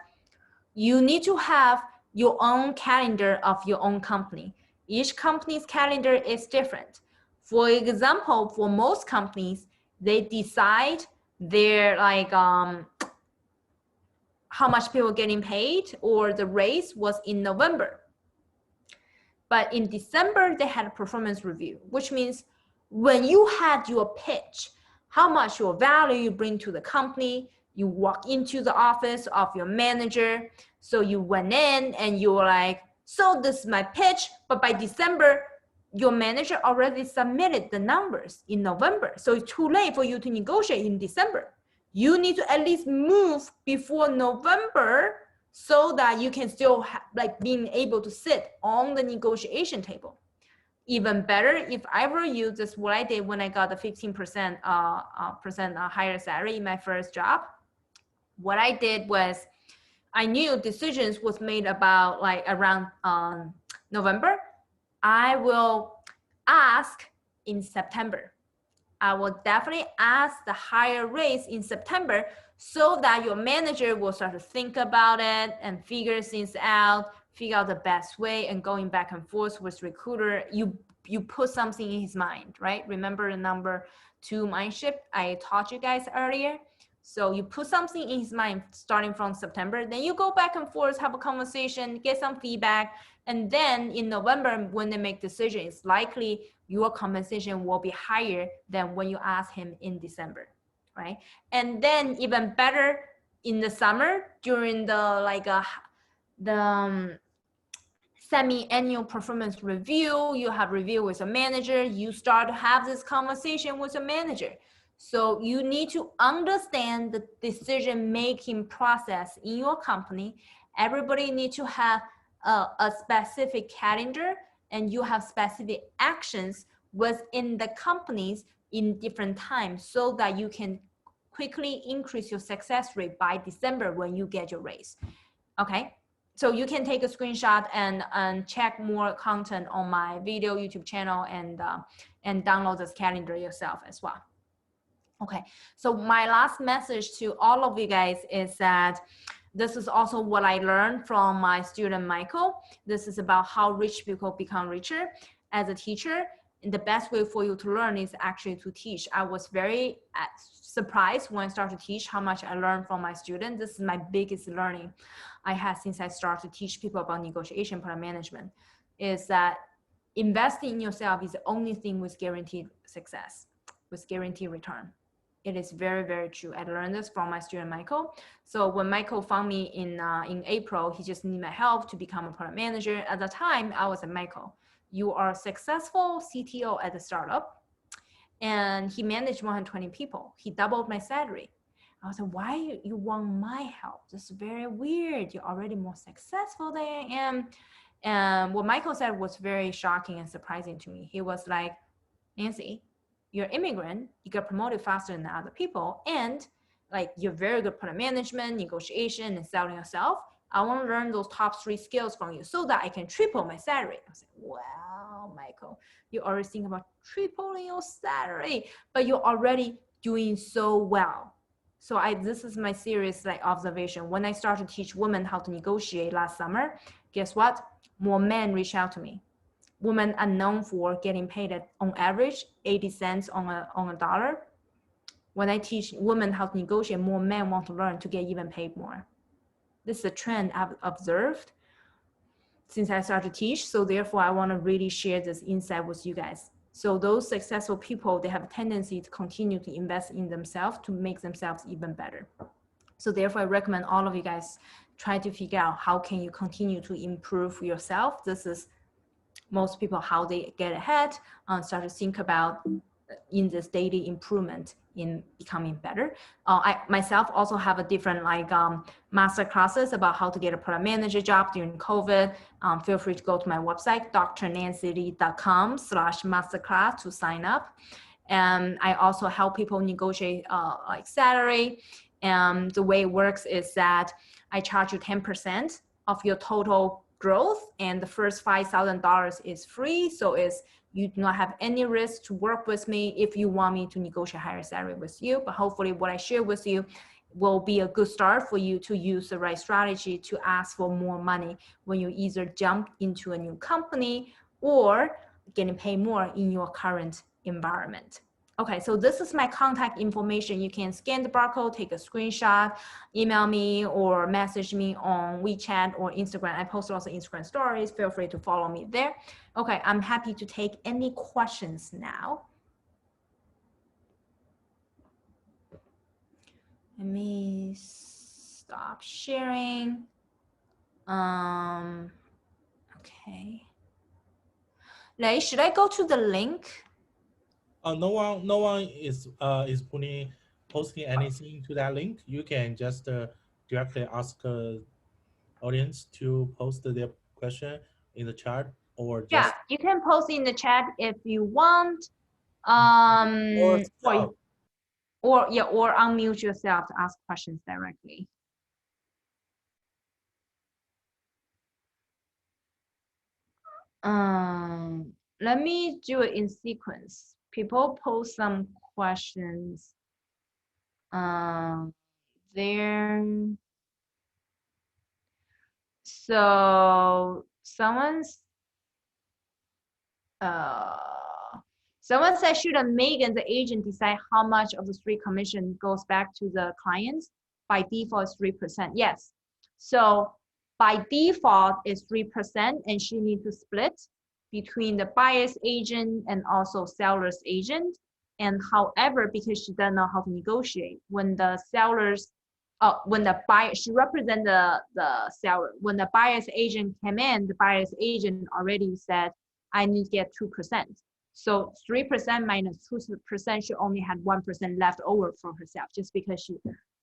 you need to have your own calendar of your own company. Each company's calendar is different. For example, for most companies, they decide their how much people are getting paid or the raise was in November. But in December, they had a performance review, which means when you had your pitch, how much your value you bring to the company, you walk into the office of your manager. So you went in and you were like, so this is my pitch, but by December, your manager already submitted the numbers in November. So it's too late for you to negotiate in December. You need to at least move before November so that you can still like being able to sit on the negotiation table. Even better, if I were you, this is what I did when I got the 15% higher salary in my first job. What I did was I knew decisions was made about like around November. I will ask in September. I will definitely ask the higher raise in September so that your manager will start to think about it and figure things out, figure out the best way, and going back and forth with recruiter, you put something in his mind, right? Remember the number 2 mind shift I taught you guys earlier? So you put something in his mind starting from September, then you go back and forth, have a conversation, get some feedback, and then in November, when they make decisions, it's likely your compensation will be higher than when you ask him in December, right? And then even better in the summer during the semi-annual performance review, you have review with a manager, you start to have this conversation with a manager. So you need to understand the decision-making process in your company. Everybody needs to have a specific calendar, and you have specific actions within the companies in different times so that you can quickly increase your success rate by December when you get your raise. Okay, so you can take a screenshot and check more content on my video YouTube channel and download this calendar yourself as well. Okay, so my last message to all of you guys is that this is also what I learned from my student Michael. This is about how rich people become richer. As a teacher, the best way for you to learn is actually to teach. I was very surprised when I started to teach how much I learned from my students. This is my biggest learning I had since I started to teach people about negotiation product management, is that investing in yourself is the only thing with guaranteed success, with guaranteed return. It is very, very true. I learned this from my student, Michael. So when Michael found me in April, he just needed my help to become a product manager. At the time, I was like, Michael, you are a successful CTO at the startup, and he managed 120 people. He doubled my salary. I was like, why you want my help? This is very weird. You're already more successful than I am. And what Michael said was very shocking and surprising to me. He was like, Nancy, you're an immigrant, you get promoted faster than other people, and like you're very good product management, negotiation, and selling yourself. I want to learn those top 3 skills from you so that I can triple my salary. I was like, wow, Michael, you already think about tripling your salary, but you're already doing so well. So this is my serious observation. When I started to teach women how to negotiate last summer, guess what? More men reach out to me. Women are known for getting paid at, on average, 80 cents on a dollar. When I teach women how to negotiate, more men want to learn to get even paid more. This is a trend I've observed since I started to teach. So therefore, I want to really share this insight with you guys. So those successful people, they have a tendency to continue to invest in themselves to make themselves even better. So therefore, I recommend all of you guys try to figure out how can you continue to improve yourself. This is most people how they get ahead, start to think about in this daily improvement in becoming better. I myself also have a different master classes about how to get a product manager job during COVID. Feel free to go to my website, drnancylee.com/masterclass to sign up. And I also help people negotiate salary. And the way it works is that I charge you 10% of your total growth, and the first $5,000 is free. So you do not have any risk to work with me if you want me to negotiate higher salary with you. But hopefully what I share with you will be a good start for you to use the right strategy to ask for more money when you either jump into a new company or getting paid more in your current environment. Okay, so this is my contact information. You can scan the barcode, take a screenshot, email me or message me on WeChat or Instagram. I post also Instagram stories. Feel free to follow me there. Okay, I'm happy to take any questions now. Let me stop sharing. Okay. Lei, should I go to the link? No one is posting anything to that link. You can just directly ask audience to post their question in the chat, or Yeah, just you can post in the chat if you want. or Or unmute yourself to ask questions directly. Let me do it in sequence. People post some questions. There. So someone said, should Megan, the agent, decide how much of the street commission goes back to the clients? By default, it's 3%. Yes. So by default, it's 3%, and she needs to split between the buyer's agent and also seller's agent. And however, because she doesn't know how to negotiate, when the sellers, when the buyer, she represents the seller. When the buyer's agent came in, the buyer's agent already said, I need to get 2%. So 3% minus 2%, she only had 1% left over for herself, just because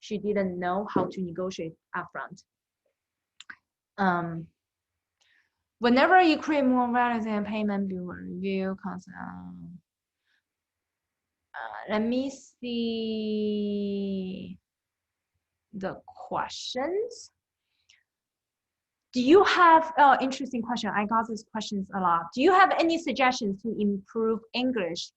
she didn't know how to negotiate upfront. Whenever you create more values and payment, you will review concept. Let me see the questions. Do you have, interesting question, I got these questions a lot. Do you have any suggestions to improve English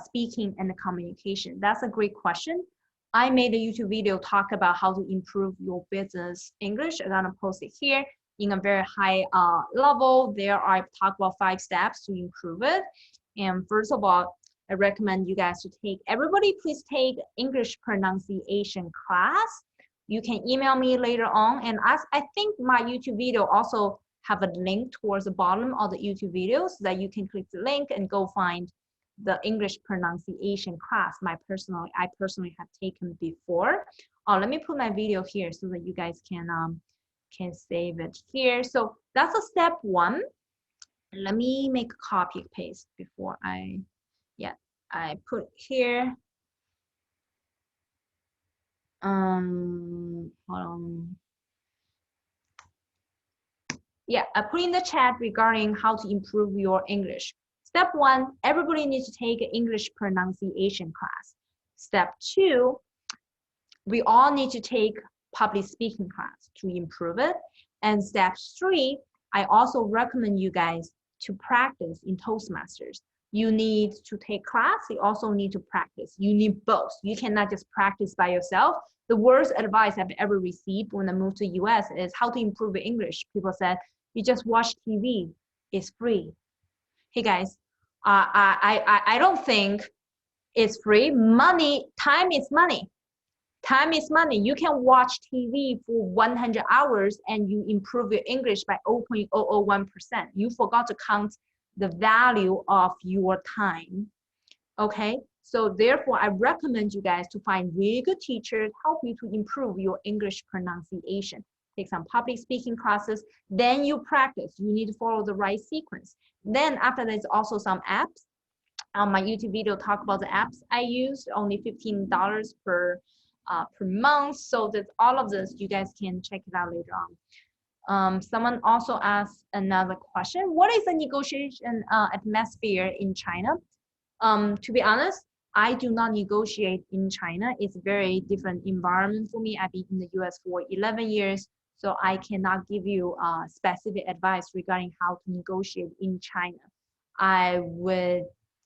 speaking and communication? That's a great question. I made a YouTube video talk about how to improve your business English. I'm gonna post it here in a very high level. There I talk about 5 steps to improve it. And first of all, I recommend you guys to take, everybody please take English pronunciation class. You can email me later on, and I think my YouTube video also have a link towards the bottom of the YouTube video, so that you can click the link and go find the English pronunciation class. I personally have taken before. Let me put my video here so that you guys can save it here. So that's a step 1. Let me make a copy paste before I put here. Hold on. Yeah, I put in the chat regarding how to improve your English. Step 1, everybody needs to take an English pronunciation class. Step 2, we all need to take public speaking class to improve it. And step 3, I also recommend you guys to practice in Toastmasters. You need to take class, you also need to practice. You need both. You cannot just practice by yourself. The worst advice I've ever received when I moved to US is how to improve your English. People said, you just watch TV, it's free. Hey guys, I don't think it's free. Time is money. Time is money. You can watch TV for 100 hours and you improve your English by 0.001%. You forgot to count the value of your time. Okay, so therefore I recommend you guys to find really good teachers, help you to improve your English pronunciation. Take some public speaking classes, then you practice. You need to follow the right sequence. Then after there's also some apps. My YouTube video talk about the apps I used, only $15 per month. So that all of this, you guys can check it out later on. Someone also asked another question. What is the negotiation atmosphere in China? To be honest, I do not negotiate in China. It's a very different environment for me. I've been in the US for 11 years, so I cannot give you specific advice regarding how to negotiate in China. I would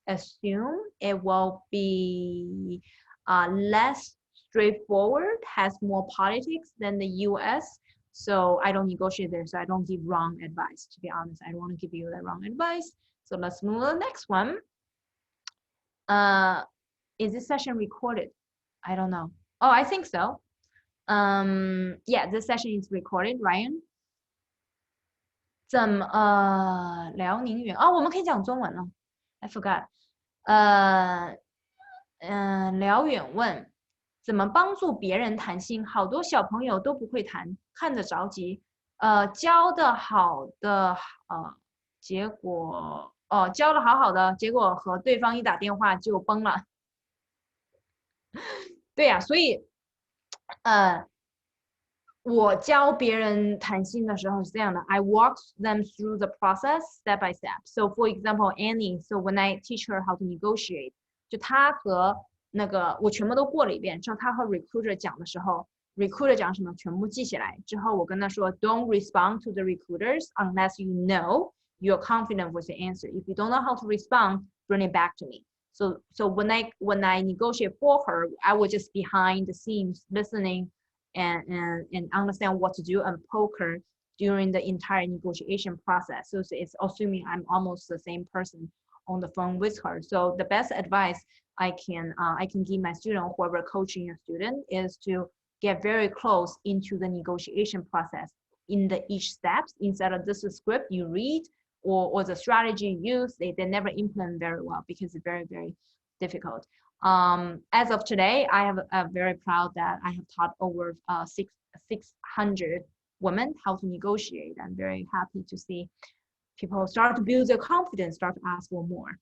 assume it will be less straightforward, has more politics than the US. So I don't negotiate there, so I don't give wrong advice. To be honest, I don't want to give you the wrong advice. So let's move to the next one. Is this session recorded? I don't know. Oh, I think so. Yeah, this session is recorded, Ryan. 怎么辽宁语哦，我们可以讲中文了。I forgot。辽远问怎么帮助别人谈心？好多小朋友都不会谈，看着着急。教的好的结果教的好好的，结果和对方一打电话就崩了。对呀，所以我教别人谈心的时候是这样的 I walk them through the process step by step. So for example, Annie, so when I teach her how to negotiate, 就她和那个我全部都过了一遍，之后她和 recruiter 讲的时候 ，recruiter 讲什么全部记起来。之后我跟她说 ，Don't respond to the recruiters unless you know you're confident with the answer. If you don't know how to respond, bring it back to me. So when I negotiate for her, I was just behind the scenes listening and understand what to do and poke her during the entire negotiation process. So it's assuming I'm almost the same person on the phone with her. So the best advice I can give my student, whoever coaching a student, is to get very close into the negotiation process in the each steps instead of this script you read or the strategy you use, they never implement very well because it's very, very difficult. As of today, I am very proud that I have taught over 600 women how to negotiate. I'm very happy to see people start to build their confidence, start to ask for more.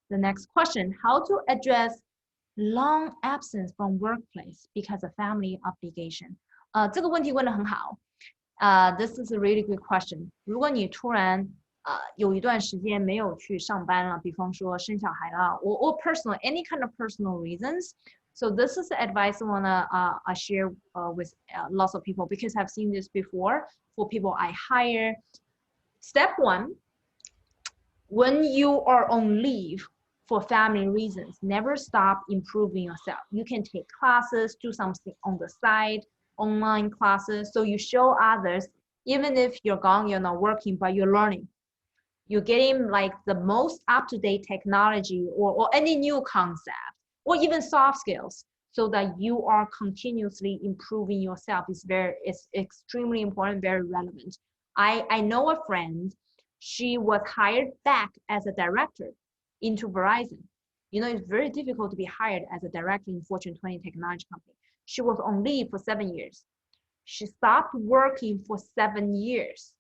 The next question, how to address long absence from workplace because of family obligation? 这个问题问得很好。This is a really good question. 如果你突然有一段时间没有去上班了，比方说生小孩了，or personal, any kind of personal reasons. So this is the advice I wanna share with lots of people because I've seen this before for people I hire. Step one, when you are on leave for family reasons, never stop improving yourself. You can take classes, do something on the side, online classes, so you show others, even if you're gone, you're not working, but you're learning. You're getting like the most up-to-date technology or any new concept or even soft skills so that you are continuously improving yourself. It's extremely important, very relevant. I know a friend, she was hired back as a director into Verizon. You know, it's very difficult to be hired as a director in Fortune 20 technology company. She was on leave for 7 years. She stopped working for 7 years.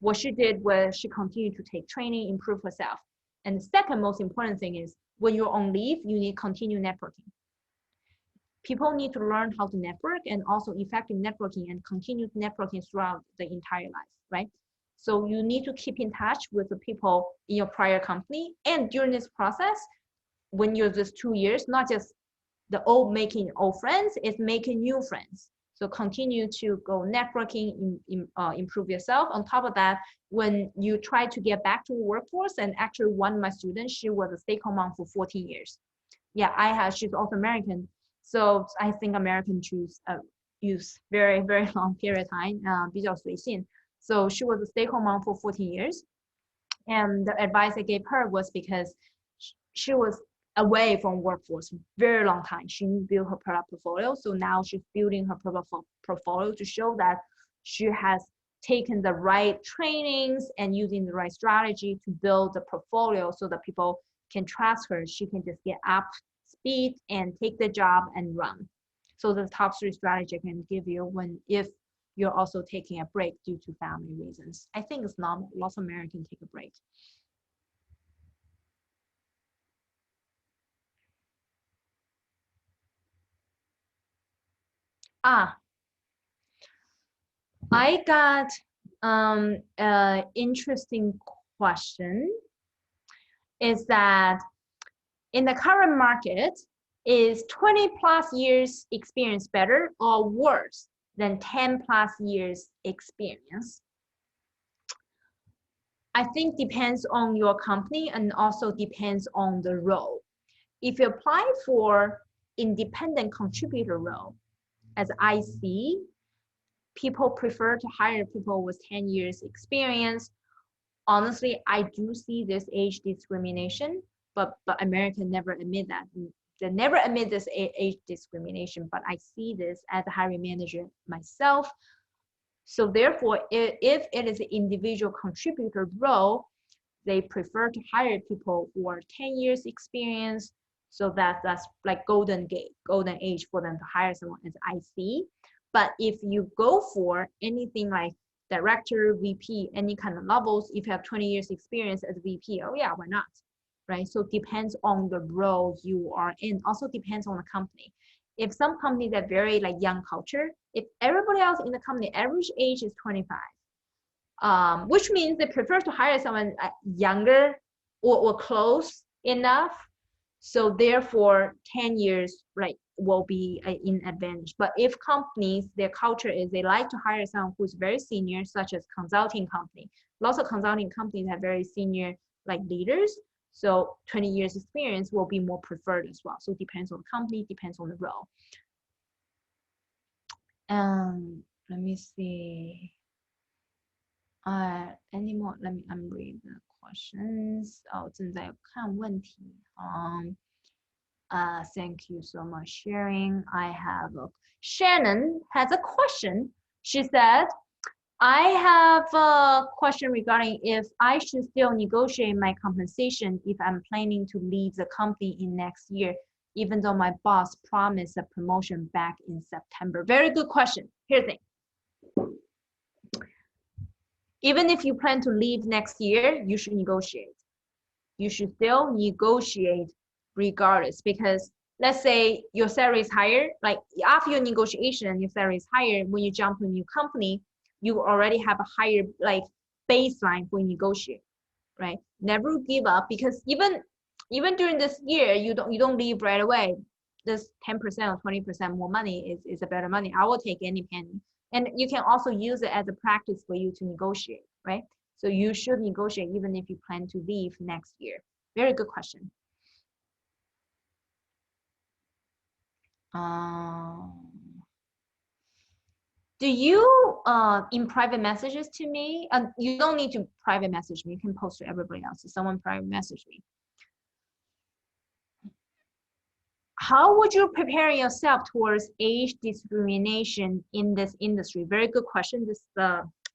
What she did was she continued to take training, improve herself. And the second most important thing is when you're on leave, you need continue networking. People need to learn how to network and also effective networking and continue networking throughout the entire life, right? So you need to keep in touch with the people in your prior company. And during this process, when you're just 2 years, not just the making old friends, it's making new friends. So continue to go networking, improve yourself. On top of that, when you try to get back to the workforce, and actually one of my students, she was a stay-home mom for 14 years. Yeah, she's also American. So I think American choose use very, very long period of time, 比较随性. So she was a stay-home mom for 14 years. And the advice I gave her was because she was away from workforce very long time. She built her product portfolio. So now she's building her product portfolio to show that she has taken the right trainings and using the right strategy to build the portfolio so that people can trust her. She can just get up speed and take the job and run. So the top 3 strategy I can give you if you're also taking a break due to family reasons. I think it's not lots of Americans take a break. I got an interesting question. Is that in the current market, is 20 plus years experience better or worse than 10 plus years experience? I think depends on your company and also depends on the role. If you apply for independent contributor role, as I see, people prefer to hire people with 10 years experience. Honestly, I do see this age discrimination. but America never admit that. They never admit this age discrimination, but I see this as a hiring manager myself. So therefore, if it is an individual contributor role, they prefer to hire people who are 10 years experience. So that's like golden age for them to hire someone as IC. But if you go for anything like director, VP, any kind of levels, if you have 20 years experience as VP, oh yeah, why not? Right? So it depends on the role you are in. Also depends on the company. If some companies are very like young culture, if everybody else in the company average age is 25, which means they prefer to hire someone younger or close enough. So therefore 10 years right will be an advantage. But if companies, their culture is they like to hire someone who's very senior, such as consulting company. Lots of consulting companies have very senior like leaders. So 20 years experience will be more preferred as well. So it depends on the company, depends on the role. Let me see. Any more? Let me unread the questions. 正在看问题. Thank you so much sharing. Shannon has a question. She said, I have a question regarding if I should still negotiate my compensation if I'm planning to leave the company in next year, even though my boss promised a promotion back in September. Very good question. Here's the thing. Even if you plan to leave next year, you should negotiate. You should still negotiate regardless, because let's say your salary is higher, like after your negotiation, your salary is higher. When you jump to a new company, you already have a higher like baseline for negotiate, right? Never give up, because even during this year, you don't leave right away. This 10% or 20% more money is a better money. I will take any penny. And you can also use it as a practice for you to negotiate, right? So you should negotiate even if you plan to leave next year. Very good question. Do you, in private messages to me, you don't need to private message me, you can post to everybody else. If someone private message me, how would you prepare yourself towards age discrimination in this industry? Very good question. This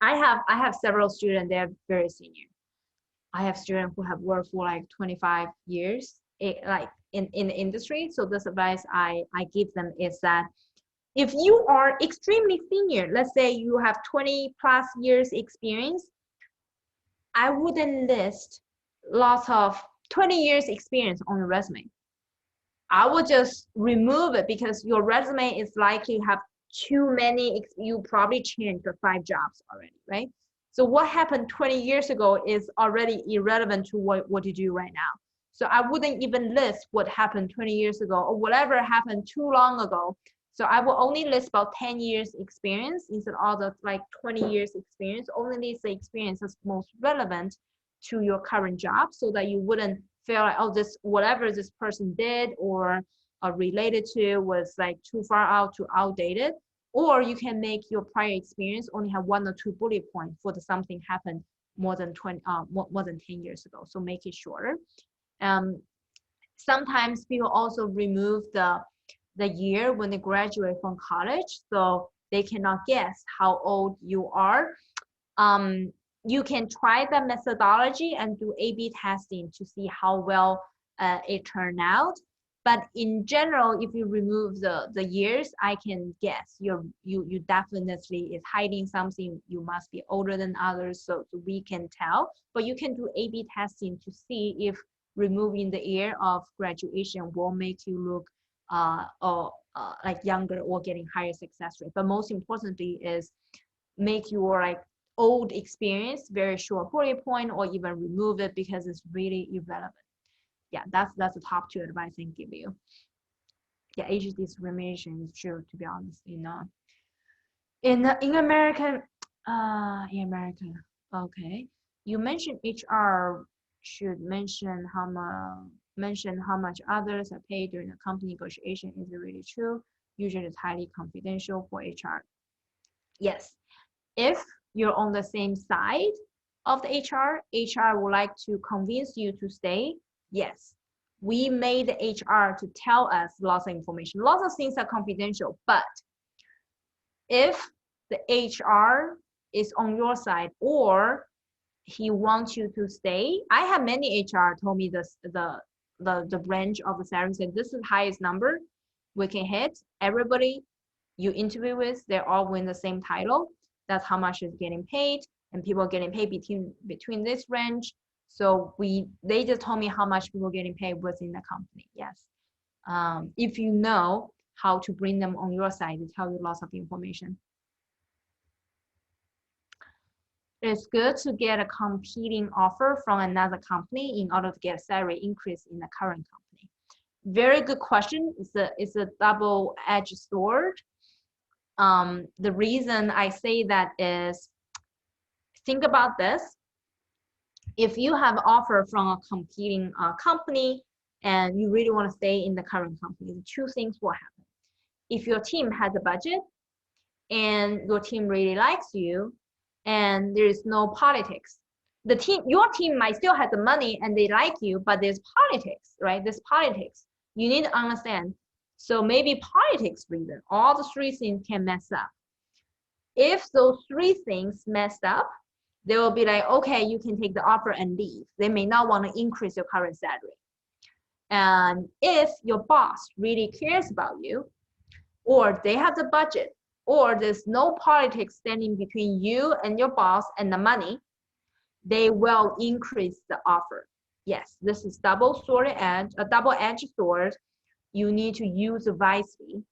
I have several students, they're very senior. I have students who have worked for like 25 years, like in the industry. So this advice I give them is that if you are extremely senior, let's say you have 20 plus years experience, I wouldn't list lots of 20 years experience on your resume. I would just remove it, because your resume is likely have too many, you probably changed for 5 jobs already, right? So what happened 20 years ago is already irrelevant to what you do right now. So I wouldn't even list what happened 20 years ago or whatever happened too long ago. So I will only list about 10 years experience instead of the like 20 years experience. Only list the experience that's most relevant to your current job, so that you wouldn't feel like, oh, this whatever this person did or related to was like too far out, too outdated. Or you can make your prior experience only have 1 or 2 bullet points for the something happened more than 10 years ago. So make it shorter. Sometimes people also remove the year when they graduate from college, so they cannot guess how old you are. You can try the methodology and do A/B testing to see how well it turned out. But in general, if you remove the years, I can guess you definitely is hiding something. You must be older than others, so we can tell. But you can do A/B testing to see if removing the year of graduation will make you look like younger or getting higher success rate. But most importantly is make your like old experience very short bullet point, or even remove it because it's really irrelevant. Yeah, that's the top 2 advice I can give you. Yeah, age discrimination is true, to be honest. In America, okay. You mentioned HR should mention how much others are paid during the company negotiation. Is it really true? Usually it's highly confidential for HR. Yes, if you're on the same side of the HR would like to convince you to stay, yes, we made the HR to tell us lots of information. Lots of things are confidential, but if the HR is on your side or he wants you to stay, I have many HR told me this, the range of the salary, said this is the highest number we can hit. Everybody you interview with, they're all win the same title. That's how much is getting paid, and people are getting paid between this range. So they just told me how much people are getting paid within the company. Yes. If you know how to bring them on your side, to tell you lots of information. It's good to get a competing offer from another company in order to get a salary increase in the current company. Very good question. It's a double-edged sword. The reason I say that is, think about this. If you have an offer from a competing company and you really want to stay in the current company, two things will happen. If your team has a budget and your team really likes you and there is no politics, your team might still have the money and they like you, but there's politics, right? There's politics. You need to understand. So maybe politics reason, all the three things can mess up. If those three things messed up, they will be like, okay, you can take the offer and leave. They may not want to increase your current salary. And if your boss really cares about you, or they have the budget, or there's no politics standing between you and your boss and the money, they will increase the offer. Yes, this is a double-edged sword. You need to use wisely.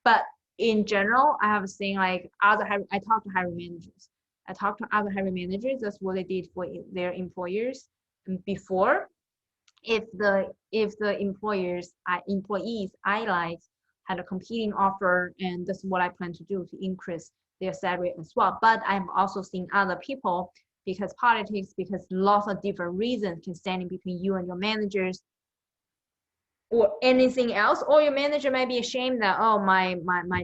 But in general, I have a saying like I talk to hiring managers. I talk to other hiring managers. That's what they did for their employers before. If the employees I like had a competing offer, and this is what I plan to do to increase their salary as well. But I'm also seeing other people, because politics, because lots of different reasons can stand in between you and your managers, or anything else, or your manager might be ashamed that, oh, my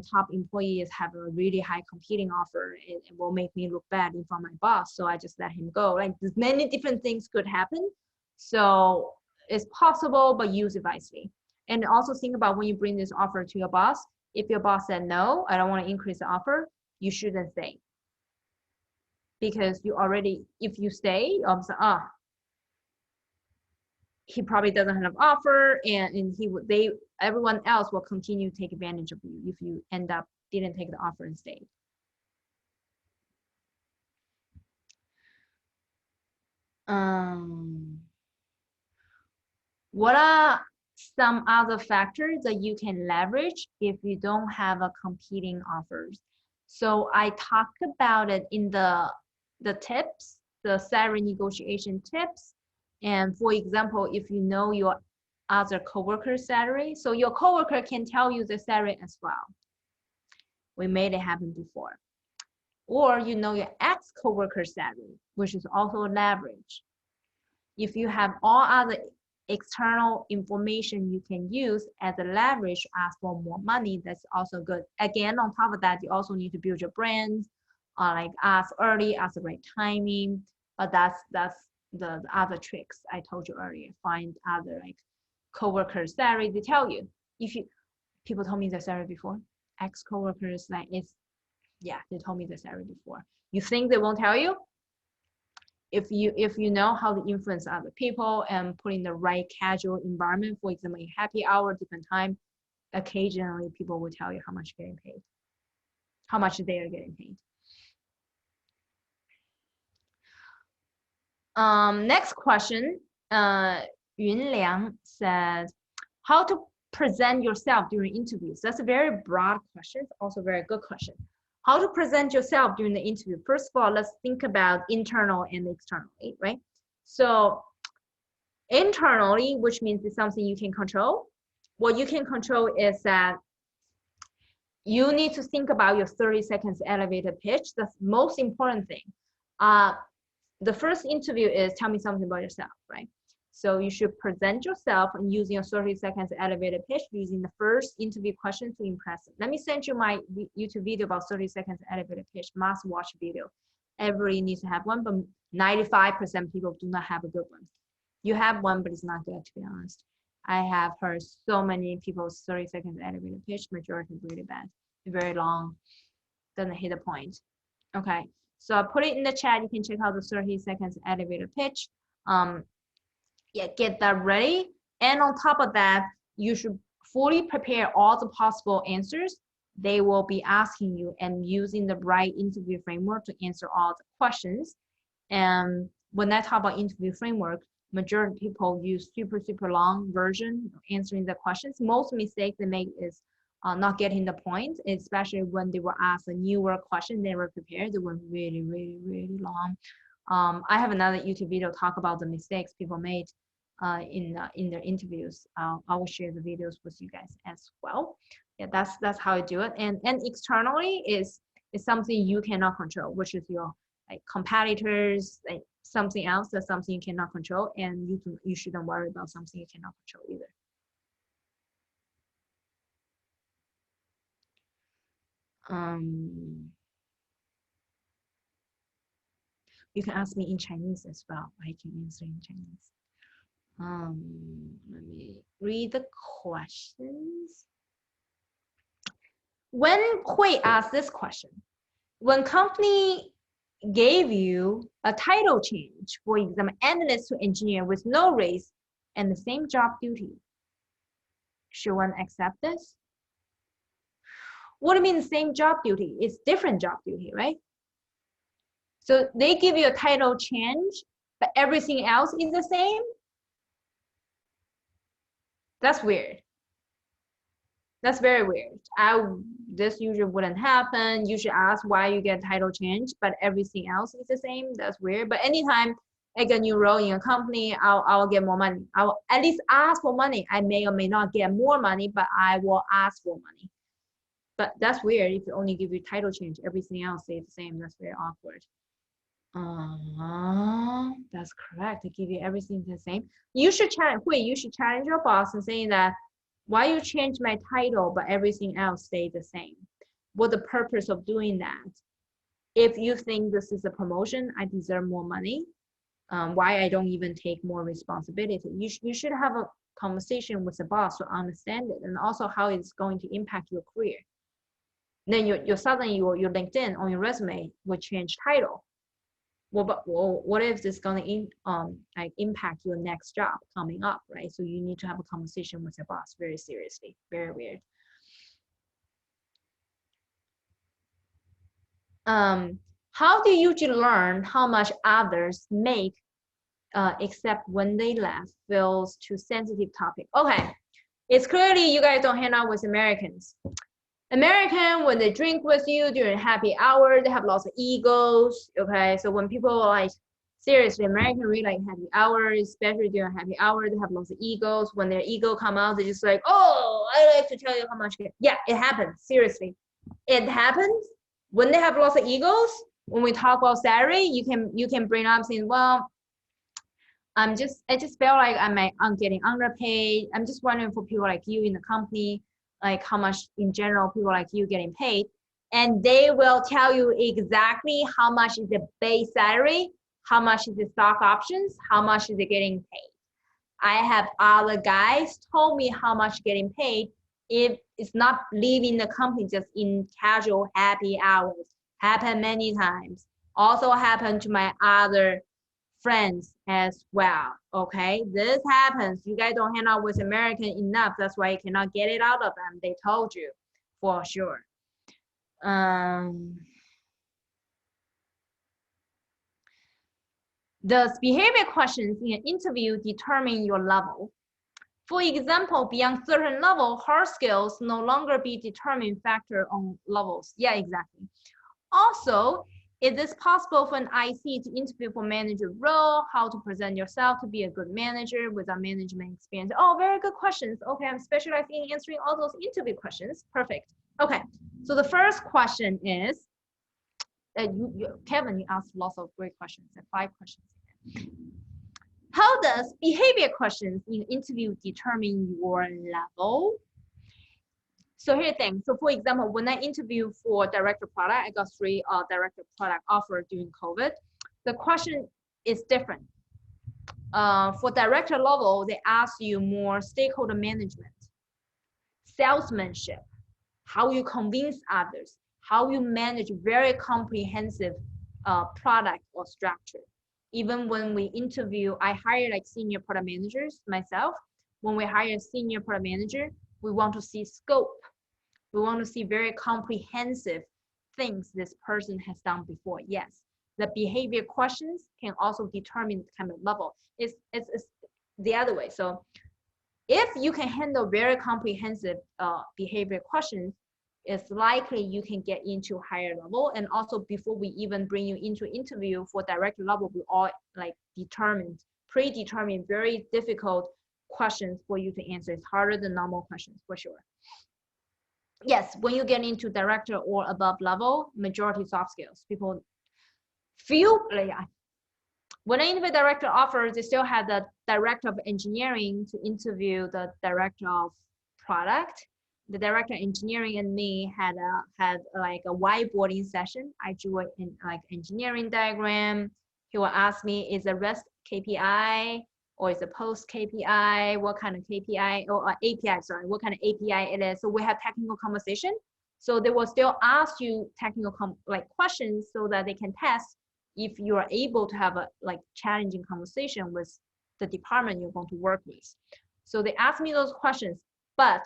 top employees have a really high competing offer. It will make me look bad in front of my boss, so I just let him go. Like, there's many different things could happen. So it's possible, but use it wisely. And also think about when you bring this offer to your boss, if your boss said, no, I don't want to increase the offer, you shouldn't stay. Because you already, if you stay, he probably doesn't have an offer, and everyone else will continue to take advantage of you if you didn't take the offer and stayed. What are some other factors that you can leverage if you don't have a competing offers? So I talked about it in the tips, the salary negotiation tips. And for example, if you know your other coworker's salary, so your coworker can tell you the salary as well. We made it happen before. Or you know your ex-coworker's salary, which is also a leverage. If you have all other external information you can use as a leverage to ask for more money, that's also good. Again, on top of that, you also need to build your brand, like ask early, ask the right timing. But that's the other tricks I told you earlier. Find other like coworkers' salary. They tell you. People told me their salary before. Ex-coworkers, like they told me their salary before. You think they won't tell you? If you know how to influence other people and put in the right casual environment, for example, a happy hour, different time, occasionally people will tell you how much getting paid, how much they are getting paid. Next question, Yun Liang says, how to present yourself during interviews? That's a very broad question, also a very good question. How to present yourself during the interview? First of all, let's think about internal and externally, right? So internally, which means it's something you can control. What you can control is that you need to think about your 30 seconds elevator pitch. That's the most important thing. The first interview is tell me something about yourself, right? So you should present yourself and using your 30 seconds elevator pitch, using the first interview question to impress them. Let me send you my YouTube video about 30 seconds elevator pitch, must watch video. Everybody needs to have one, but 95% people do not have a good one. You have one, but it's not good, to be honest. I have heard so many people's 30 seconds elevator pitch, majority really bad, very long, doesn't hit the point. Okay, so I put it in the chat. You can check out the 30 seconds elevator pitch. Yeah, get that ready. And on top of that, you should fully prepare all the possible answers they will be asking you and using the right interview framework to answer all the questions. And when I talk about interview framework, majority of people use super long version of answering the questions. Most mistakes they make is not getting the point, especially when they were asked a newer question, they were prepared, they were really long. I have another YouTube video talk about the mistakes people made in their interviews. I will share the videos with you guys as well. Yeah, that's how I do it. And externally is something you cannot control, which is your like competitors, like something else. That's something you cannot control, and you shouldn't worry about something you cannot control either. You can ask me in Chinese as well. I can answer in Chinese. Let me read the questions. When Hui asked this question, when company gave you a title change, for example, analyst to engineer with no raise and the same job duty, should one accept this? What do you mean same job duty? It's different job duty, right? So they give you a title change, but everything else is the same? That's weird. That's very weird. This usually wouldn't happen. You should ask why you get title change, but everything else is the same. That's weird. But anytime I get a new role in a company, I'll get more money. I will at least ask for money. I may or may not get more money, but I will ask for money. But that's weird. If you only give you title change, everything else stays the same. That's very awkward. That's correct. To give you everything the same. You should challenge your boss and saying that, why you change my title but everything else stay the same? What the purpose of doing that? If you think this is a promotion, I deserve more money, why I don't even take more responsibility? You should have a conversation with the boss to understand it, and also how it's going to impact your career. Then suddenly your LinkedIn on your resume will change title. What if this is going to like impact your next job coming up, right? So you need to have a conversation with your boss very seriously. Very weird. How do you usually learn how much others make except when they left? Feels too sensitive topic. Okay, it's clearly you guys don't hang out with Americans. American, when they drink with you during happy hour, they have lots of egos, okay? So when people like, seriously, American really like happy hour, especially during happy hour, they have lots of egos. When their ego come out, they're just like, oh, I like to tell you how much. Yeah, it happens, seriously. It happens. When they have lots of egos, when we talk about salary, you can bring up saying, well, I just feel like I'm getting underpaid. I'm just wondering for people like you in the company, like how much in general people like you getting paid, and they will tell you exactly how much is the base salary, how much is the stock options, how much is it getting paid. I have other guys told me how much getting paid if it's not leaving the company, just in casual happy hours. Happened many times. Also happened to my other friends as well. Okay, this happens. You guys don't hang out with American enough. That's why you cannot get it out of them. They told you for sure. Does behavior questions in an interview determine your level? For example, beyond certain level, hard skills no longer be determined factor on levels. Yeah, exactly. Also, is this possible for an IC to interview for manager role? How to present yourself to be a good manager without management experience? Oh, very good questions. Okay, I'm specialized in answering all those interview questions. Perfect. Okay, so the first question is, Kevin, you asked lots of great questions, 5 questions. How does behavior questions in interview determine your level? So here's the thing. So for example, when I interviewed for director product, I got 3 director product offer during COVID. The question is different. For director level, they ask you more stakeholder management, salesmanship, how you convince others, how you manage very comprehensive product or structure. Even when we interview, I hire like senior product managers myself. When we hire a senior product manager, we want to see scope. We want to see very comprehensive things this person has done before. Yes, the behavior questions can also determine the kind of level. It's the other way. So if you can handle very comprehensive behavior questions, it's likely you can get into higher level. And also before we even bring you into interview for director level, we all like predetermined very difficult questions for you to answer. It's harder than normal questions for sure. Yes, when you get into director or above level, majority soft skills. People feel like when an interview director offers, they still have the director of engineering to interview the director of product. The director of engineering and me had like a whiteboarding session. I drew in like engineering diagram. He will ask me, is a REST KPI or is a post KPI? What kind of KPI or API? Sorry, what kind of API it is? So we have technical conversation. So they will still ask you technical questions so that they can test if you are able to have a like challenging conversation with the department you're going to work with. So they asked me those questions, but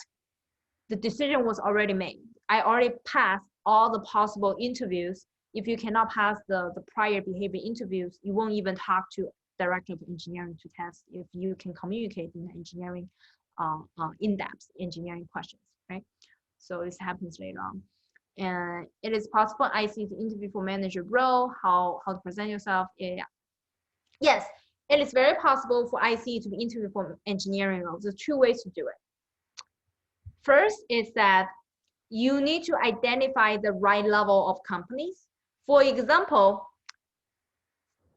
the decision was already made. I already passed all the possible interviews. If you cannot pass the prior behavior interviews, you won't even talk to director of engineering to test if you can communicate in the engineering, in-depth engineering questions, right? So this happens later on. And it is possible IC to interview for manager role, how to present yourself. Yeah. Yes, it is very possible for IC to be interviewed for engineering roles. There's two ways to do it. First is that you need to identify the right level of companies. For example,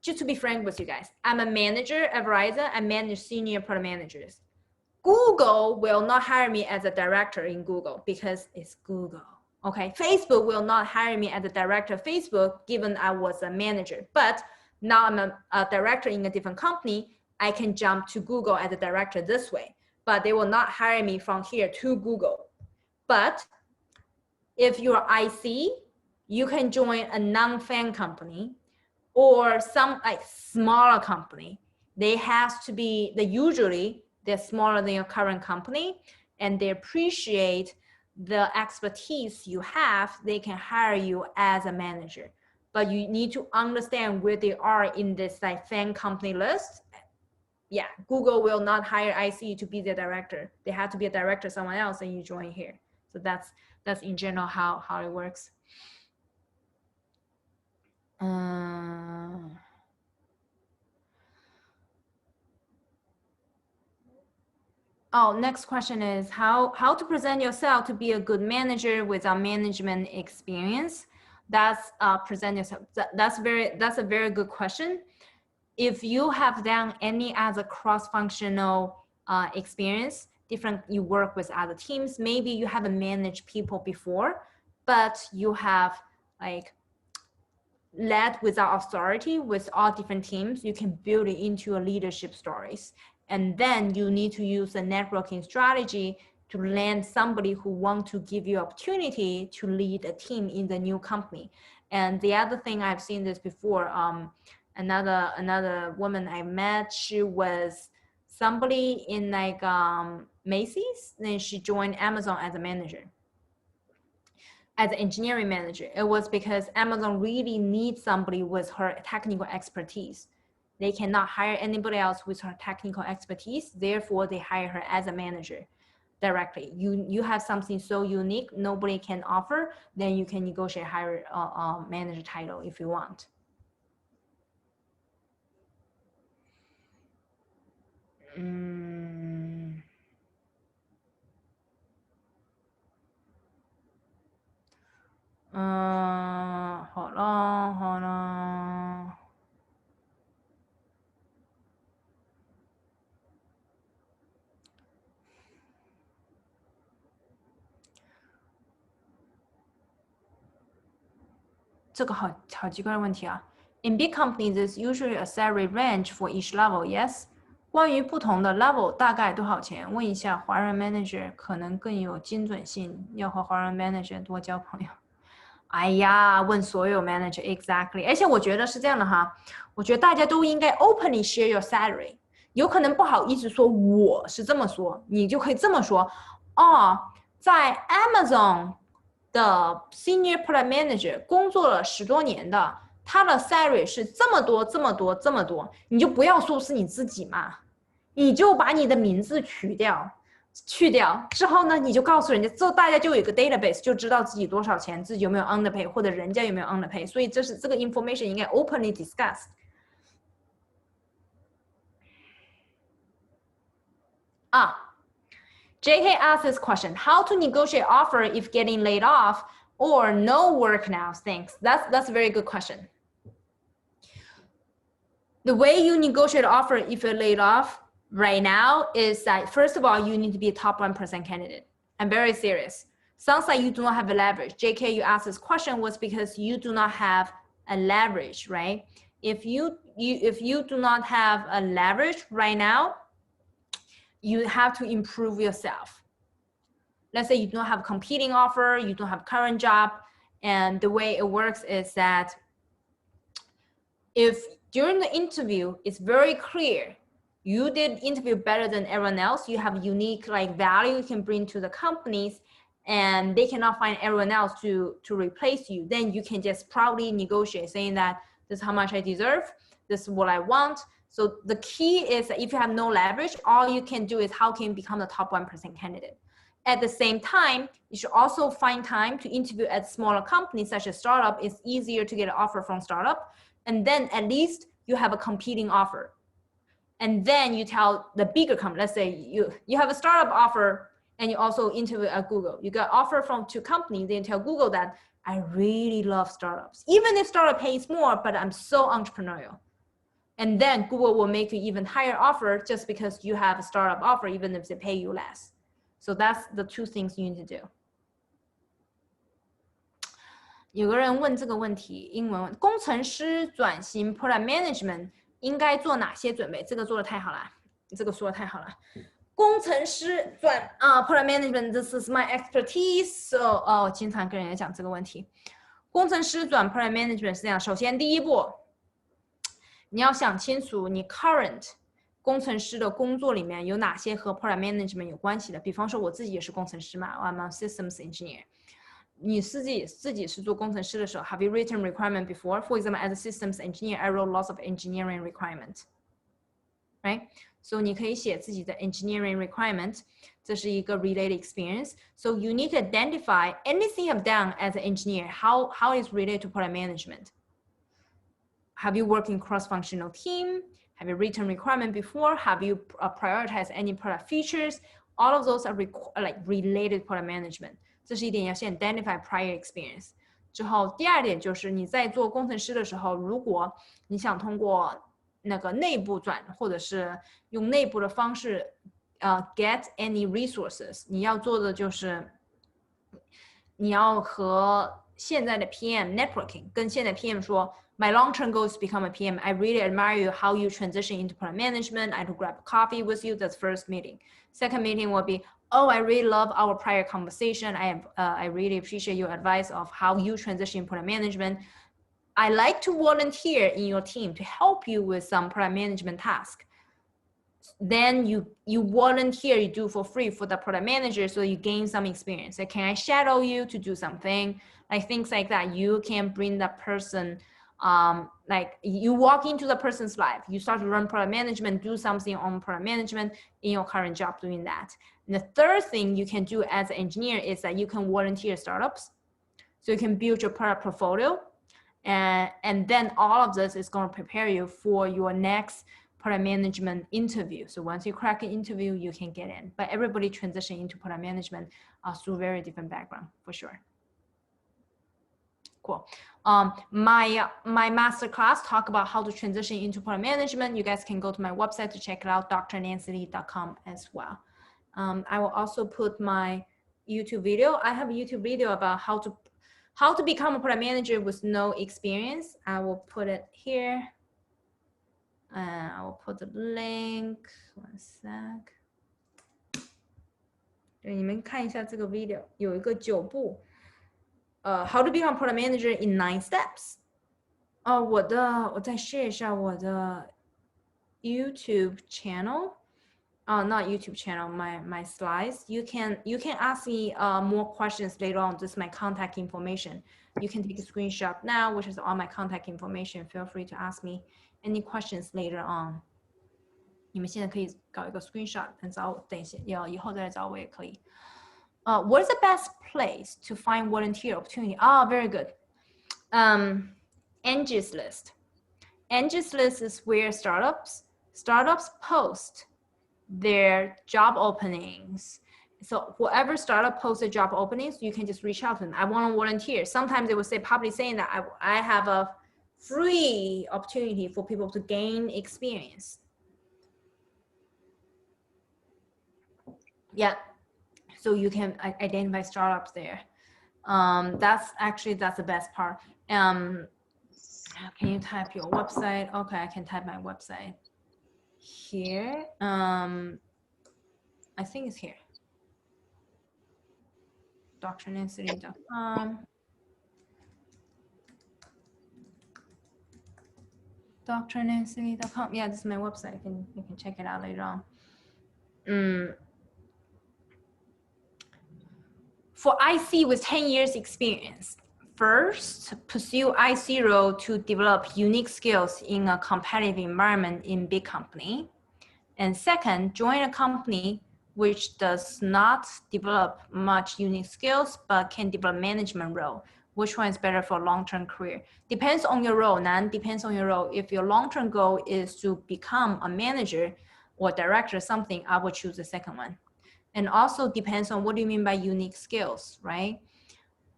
just to be frank with you guys, I'm a manager at Verizon. I manage senior product managers. Google will not hire me as a director in Google because it's Google. Okay, Facebook will not hire me as a director of Facebook given I was a manager. But now I'm a director in a different company. I can jump to Google as a director this way. But they will not hire me from here to Google. But if you're IC, you can join a non-fan company or some like smaller company. They have to be, usually they're smaller than your current company and they appreciate the expertise you have, they can hire you as a manager. But you need to understand where they are in this like fan company list. Yeah, Google will not hire IC to be the director. They have to be a director somewhere else and you join here. So that's in general how it works. Oh, next question is how to present yourself to be a good manager without management experience. That's present yourself. That's a very good question. If you have done any other cross-functional experience, you work with other teams, maybe you haven't managed people before, but you have like led without authority with all different teams, you can build it into your leadership stories. And then you need to use a networking strategy to land somebody who wants to give you opportunity to lead a team in the new company. And the other thing, I've seen this before, another woman I met, she was somebody in like Macy's, then she joined Amazon as a manager, as an engineering manager. It was because Amazon really needs somebody with her technical expertise. They cannot hire anybody else with her technical expertise. Therefore, they hire her as a manager directly. You have something so unique nobody can offer, then you can negotiate higher manager title if you want. Hold on.这个好奇怪的问题啊。In big companies, there's usually a salary range for each level, yes? 关于不同的 level 大概多少钱？问一下华人 manager 可能更有精准性，要和华人 manager 多交朋友。哎呀，问所有 manager exactly， 而且我觉得是这样的哈，我觉得大家都应该 openly share your salary。有可能不好意思说我是这么说，你就可以这么说哦，在 Amazon 的 senior product manager 工作了10多年的，他的 salary 是这么多这么多这么多，你就不要说是你自己嘛，你就把你的名字去掉之后呢，你就告诉人家，之后大家就有一个 database， 就知道自己多少钱，自己有没有 underpay， 或者人家有没有 underpay， 所以这个 information 应该 openly discussed。JK asked this question: How to negotiate offer if getting laid off or no work now? Thanks. That's a very good question. The way you negotiate offer if you're laid off right now is that first of all, you need to be a top 1% candidate. I'm very serious. Sounds like you do not have a leverage. JK, you asked this question was because you do not have a leverage, right? If you do not have a leverage right now, you have to improve yourself. Let's say you don't have competing offer, you don't have current job, and the way it works is that if during the interview it's very clear you did interview better than everyone else, you have unique like value you can bring to the companies, and they cannot find everyone else to replace you, then you can just proudly negotiate saying that this is how much I deserve, this is what I want. So the key is that if you have no leverage, all you can do is how can you become the top 1% candidate. At the same time, you should also find time to interview at smaller companies such as startup. It's easier to get an offer from startup. And then at least you have a competing offer. And then you tell the bigger company, let's say you have a startup offer and you also interview at Google. You got offer from 2 companies, then you tell Google that I really love startups. Even if startup pays more, but I'm so entrepreneurial. And then Google will make you even higher offer just because you have a startup offer, even if they pay you less. So that's the 2 things you need to do. 有个人问这个问题，英文问工程师转型 product management 应该做哪些准备？这个做的太好了，这个说的太好了。工程师转product management, this is my expertise. So 经常跟人家讲这个问题。工程师转 product management 是这样，首先第一步，你要想清楚你 current 工程师的工作里面有哪些和 product management 有关系的。比方说我自己也是工程师嘛， I'm a systems engineer。你自己是做工程师的时候 have you written requirement before? For example, as a systems engineer, I wrote lots of engineering requirement, right? So 你可以写自己的 engineering requirement, 这是一个 related experience. So you need to identify anything you've done as an engineer, how is related to product management. Have you worked in cross-functional team? Have you written requirement before? Have you prioritized any product features? All of those are like related product management. 这是一点要先 identify prior experience。之后第二点就是你在做工程师的时候，如果你想通过那个内部转，或者是用内部的方式get any resources， 你要做的就是你要和现在的 PM networking， 跟现在 PM 说 My long-term goal is to become a PM. I really admire you, how you transition into product management. I had to grab coffee with you. That's first meeting. Second meeting will be, oh, I really love our prior conversation. I really appreciate your advice of how you transition in product management. I like to volunteer in your team to help you with some product management task. Then you volunteer, you do for free for the product manager, so you gain some experience. Like, can I shadow you to do something? Like things like that. You can bring that person, like you walk into the person's life, you start to run product management, do something on product management in your current job doing that. And the third thing you can do as an engineer is that you can volunteer startups. So you can build your product portfolio. And then all of this is going to prepare you for your next product management interview. So once you crack an interview, you can get in. But everybody transition into product management through very different background, for sure. Cool. My masterclass talk about how to transition into product management. You guys can go to my website to check it out, drnancylee.com as well. I will also put my YouTube video. I have a YouTube video about how to become a product manager with no experience. I will put it here. and I will put the link. One sec. 对，你们看一下这个 video， 有一个9步，How to become product manager in 9 steps。我再 share 一下我的 YouTube channel。Not YouTube channel, my slides. You can ask me more questions later on. This is my contact information. You can take a screenshot now, which is all my contact information. Feel free to ask me any questions later on. 你们现在可以搞一个 screenshot， 等一下以后再来找我也可以。What is the best place to find volunteer opportunity? Very good. Angie's List. Angie's List is where startups post their job openings. So whoever startup posted job openings, you can just reach out to them. I want to volunteer. Sometimes they will say probably saying that I have a free opportunity for people to gain experience. Yeah, so you can identify startups there. That's the best part. Can you type your website? Okay, I can type my website here. I think it's here. drnancily.com. drnancily.com. Yeah, this is my website. You can check it out later on. For IC with 10 years experience, first, pursue IC role to develop unique skills in a competitive environment in big company. And second, join a company which does not develop much unique skills, but can develop management role. Which one is better for long-term career? Depends on your role, Nan, depends on your role. If your long-term goal is to become a manager or director or something, I would choose the second one. And also depends on what do you mean by unique skills, right?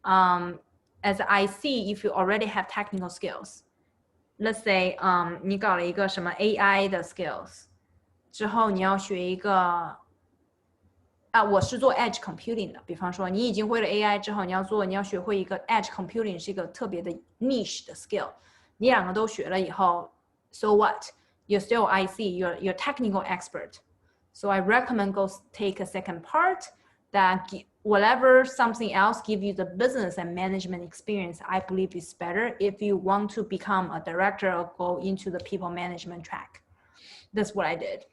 As I see, if you already have technical skills, let's say 你搞了一个什么 AI 的 skills 之后，你要学一个我是做 Edge Computing 的，比方说你已经会了 AI 之后，你要学会一个 Edge Computing 是一个特别的 niche 的 skill， 你两个都学了以后 ，so what? You're still IC, you're technical expert. So I recommend go take a second part that whatever something else give you the business and management experience, I believe is better if you want to become a director or go into the people management track. That's what I did.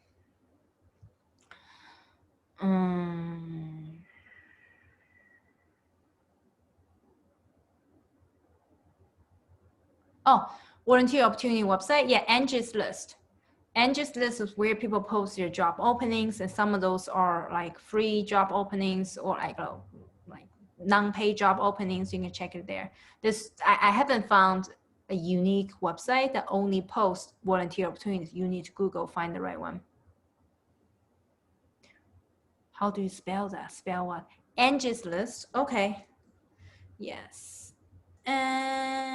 Volunteer opportunity website. Yeah, Angie's List. Angie's List is where people post their job openings, and some of those are like free job openings or like non-paid job openings. You can check it there. I haven't found a unique website that only posts volunteer opportunities. You need to Google, find the right one. How do you spell that? Spell what? Angie's List. Okay. Yes. And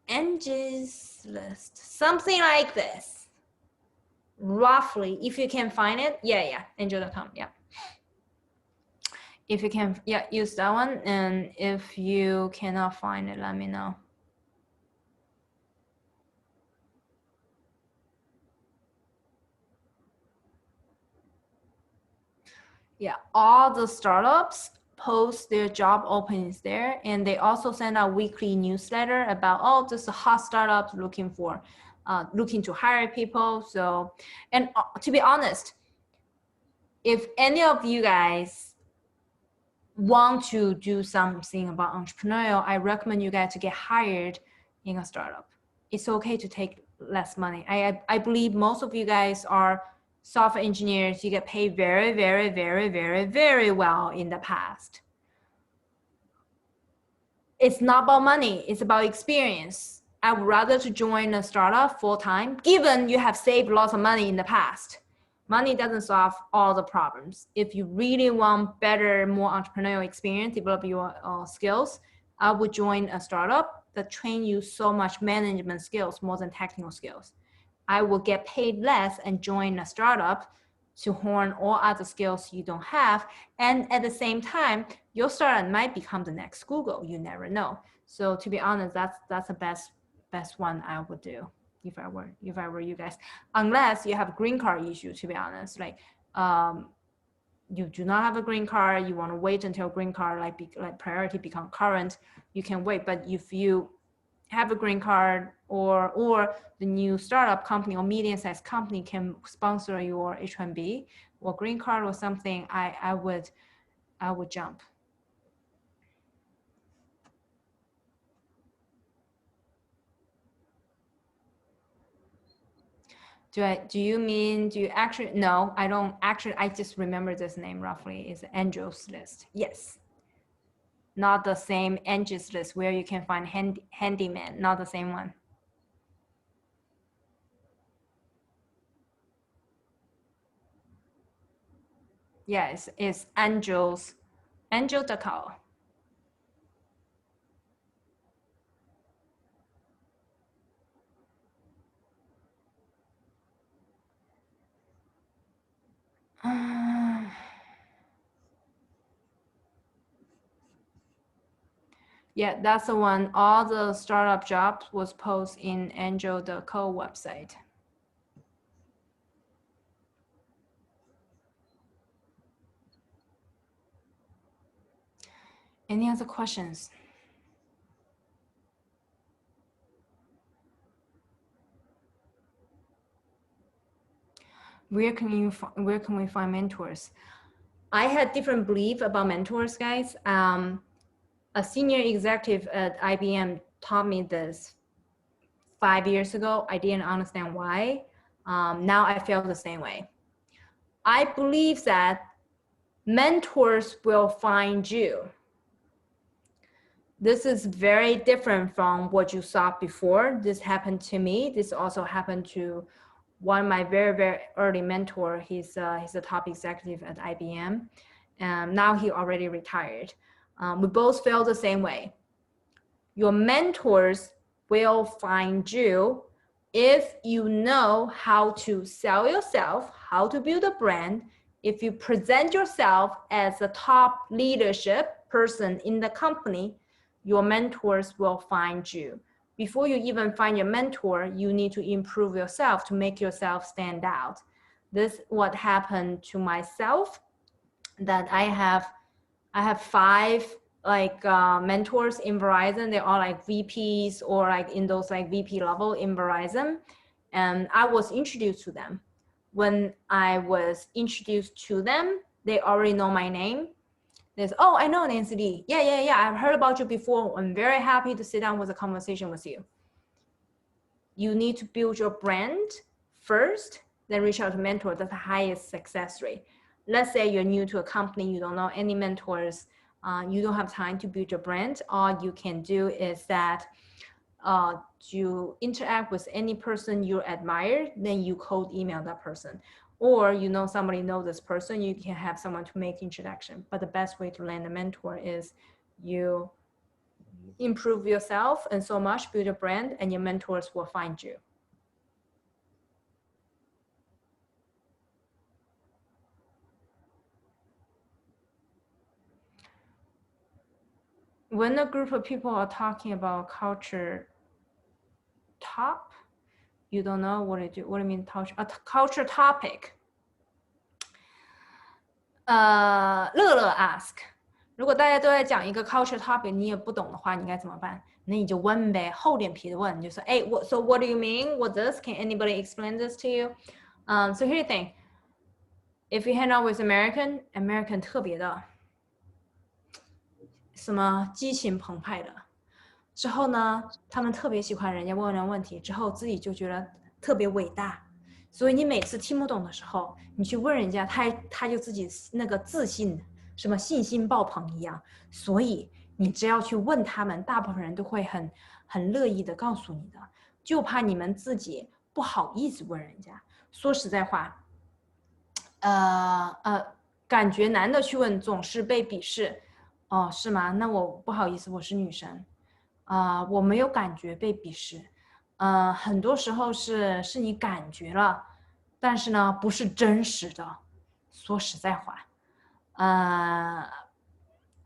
Angie's List. Something like this. Roughly, if you can find it. Yeah. Angel.com. Yeah. If you can, use that one. And if you cannot find it, let me know. Yeah, all the startups post their job openings there, and they also send out weekly newsletter about this is a hot startup looking to hire people. So, and to be honest, if any of you guys want to do something about entrepreneurial, I recommend you guys to get hired in a startup. It's okay to take less money. I believe most of you guys are software engineers. You get paid very, very, very, very, very well in the past. It's not about money, it's about experience. I would rather to join a startup full-time, given you have saved lots of money in the past. Money doesn't solve all the problems. If you really want better, more entrepreneurial experience, develop your skills, I would join a startup that train you so much management skills more than technical skills. I will get paid less and join a startup to hone all other skills you don't have. And at the same time, your startup might become the next Google. You never know. So to be honest, that's the best best one I would do if I were you guys, unless you have a green card issue, to be honest. Like you do not have a green card, you want to wait until green card like priority become current, you can wait. But if you have a green card, or the new startup company or medium-sized company can sponsor your H-1B or green card or something, I would jump. Do you actually? No, I don't actually. I just remember this name roughly. Is Angels List. Yes. Not the same Angels List where you can find handyman. Not the same one. Yes, it's Angel.com. Yeah, that's the one. All the startup jobs was posted in Angel.co website. Any other questions? Where can we find mentors? I had different belief about mentors, guys. A senior executive at IBM taught me this 5 years ago. I didn't understand why. Now I feel the same way. I believe that mentors will find you. This is very different from what you saw before. This happened to me. This also happened to one of my very, very early mentor. He's a top executive at IBM. Now he already retired. We both feel the same way. Your mentors will find you if you know how to sell yourself, how to build a brand. If you present yourself as a top leadership person in the company, your mentors will find you. Before you even find your mentor, you need to improve yourself to make yourself stand out. This is what happened to myself, that I have 5 mentors in Verizon. They're all like VPs or like in those like VP level in Verizon. And I was introduced to them. When I was introduced to them, they already know my name. They say, oh, I know Nancy Lee. Yeah. I've heard about you before. I'm very happy to sit down with a conversation with you. You need to build your brand first, then reach out to mentor. That's the highest success rate. Let's say you're new to a company, you don't know any mentors, you don't have time to build your brand. All you can do is that you interact with any person you admire, then you cold email that person. Or you know somebody knows this person, you can have someone to make introduction. But the best way to land a mentor is you improve yourself and so much, build a brand, and your mentors will find you. When a group of people are talking about culture top, you don't know what do you mean a culture topic? 乐乐 ask， 如果大家都在讲一个 culture topic， 你也不懂的话，你该怎么办？那你就问呗，厚脸皮的问，你就说，哎，so what do you mean with this? Can anybody explain this to you? So here's the thing. If you hang out with American 特别的什么激情澎湃的，之后呢，他们特别喜欢人家问人问题，之后自己就觉得特别伟大。所以你每次听不懂的时候，你去问人家，他就自己那个自信，什么信心爆棚一样。所以你只要去问他们，大部分人都会很乐意的告诉你的，就怕你们自己不好意思问人家。说实在话，感觉男的去问总是被鄙视。哦，是吗？那我不好意思，我是女生。我没有感觉被鄙视。很多时候是你感觉了，但是呢不是真实的。说实在话，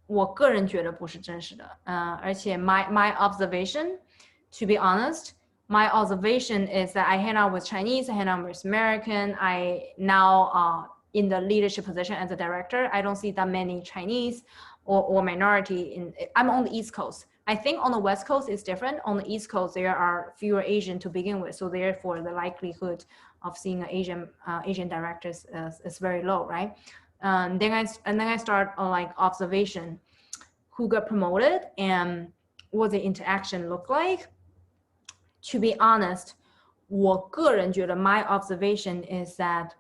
我个人觉得不是真实的。而且 my observation, to be honest, my observation is that I hang out with Chinese, I hang out with American. I now in the leadership position as a director, I don't see that many Chinese or minority I'm on the East Coast. I think on the West Coast it's different. On the East Coast, there are fewer Asian to begin with. So therefore the likelihood of seeing an Asian directors is very low, right? Then I start like observation, who got promoted and what the interaction look like. To be honest, 我个人觉得 my observation is that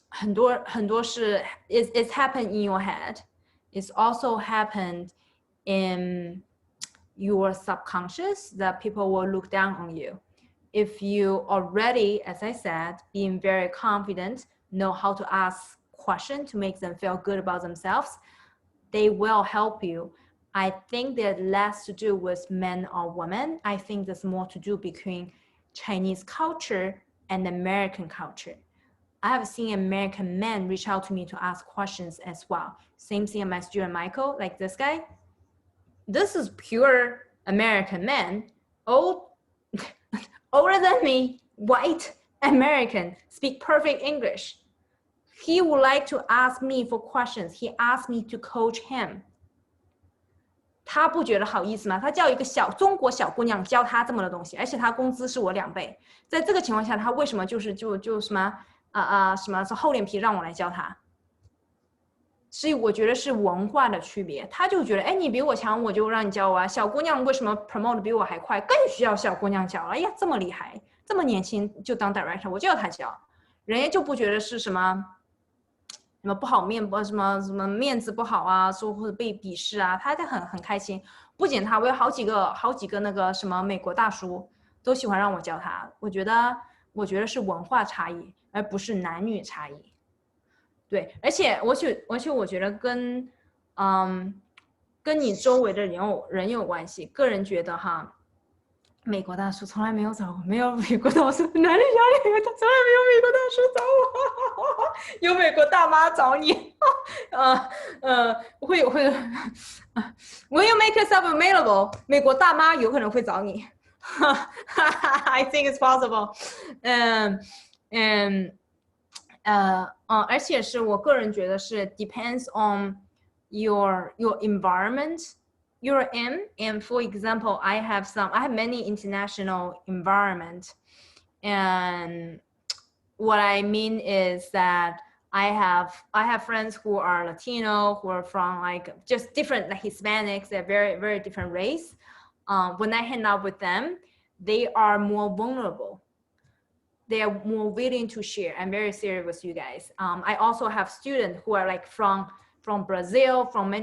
很多是 it's happened in your head. It's also happened in your subconscious that people will look down on you. If you already, as I said, being very confident, know how to ask questions to make them feel good about themselves, they will help you. I think that less to do with men or women. I think there's more to do between Chinese culture and American culture. I have seen American men reach out to me to ask questions as well. Same thing as my student Michael, like this guy. This is pure American man, older than me, white American, speak perfect English. He would like to ask me for questions. He asked me to coach him. 他不觉得好意思吗？他叫一个中国小姑娘教他这么多东西，而且他工资是我2倍。在这个情况下，他为什么就什么什么是厚脸皮让我来教他？所以我觉得是文化的区别。他就觉得，哎，你比我强，我就让你教我啊。小姑娘为什么 promote 比我还快？更需要小姑娘教。哎呀，这么厉害，这么年轻就当 director， 我就要他教。人家就不觉得是什么不好什么面子不好啊，说或者被鄙视啊，他就很开心。不仅他，我有好几个那个什么美国大叔都喜欢让我教他。我觉得是文化差异，而不是男女差异。对，而且我觉得跟你周围的人有关系。个人觉得哈，美国大叔从来没有找我，没有美国大叔，哪里哪里，他从来没有美国大叔找我，有美国大妈找你，会，Will you make yourself available？ 美国大妈有可能会找你，I think it's possible，而且是我个人觉得是 depends on your environment you're in. And for example, I have many international environment, and what I mean is that I have friends who are Latino, who are from like just different, like Hispanics. They're very, very different race. When I hang out with them, they are more vulnerable. They are more willing to share. I'm very serious with you guys. I also have students who are like from Brazil, from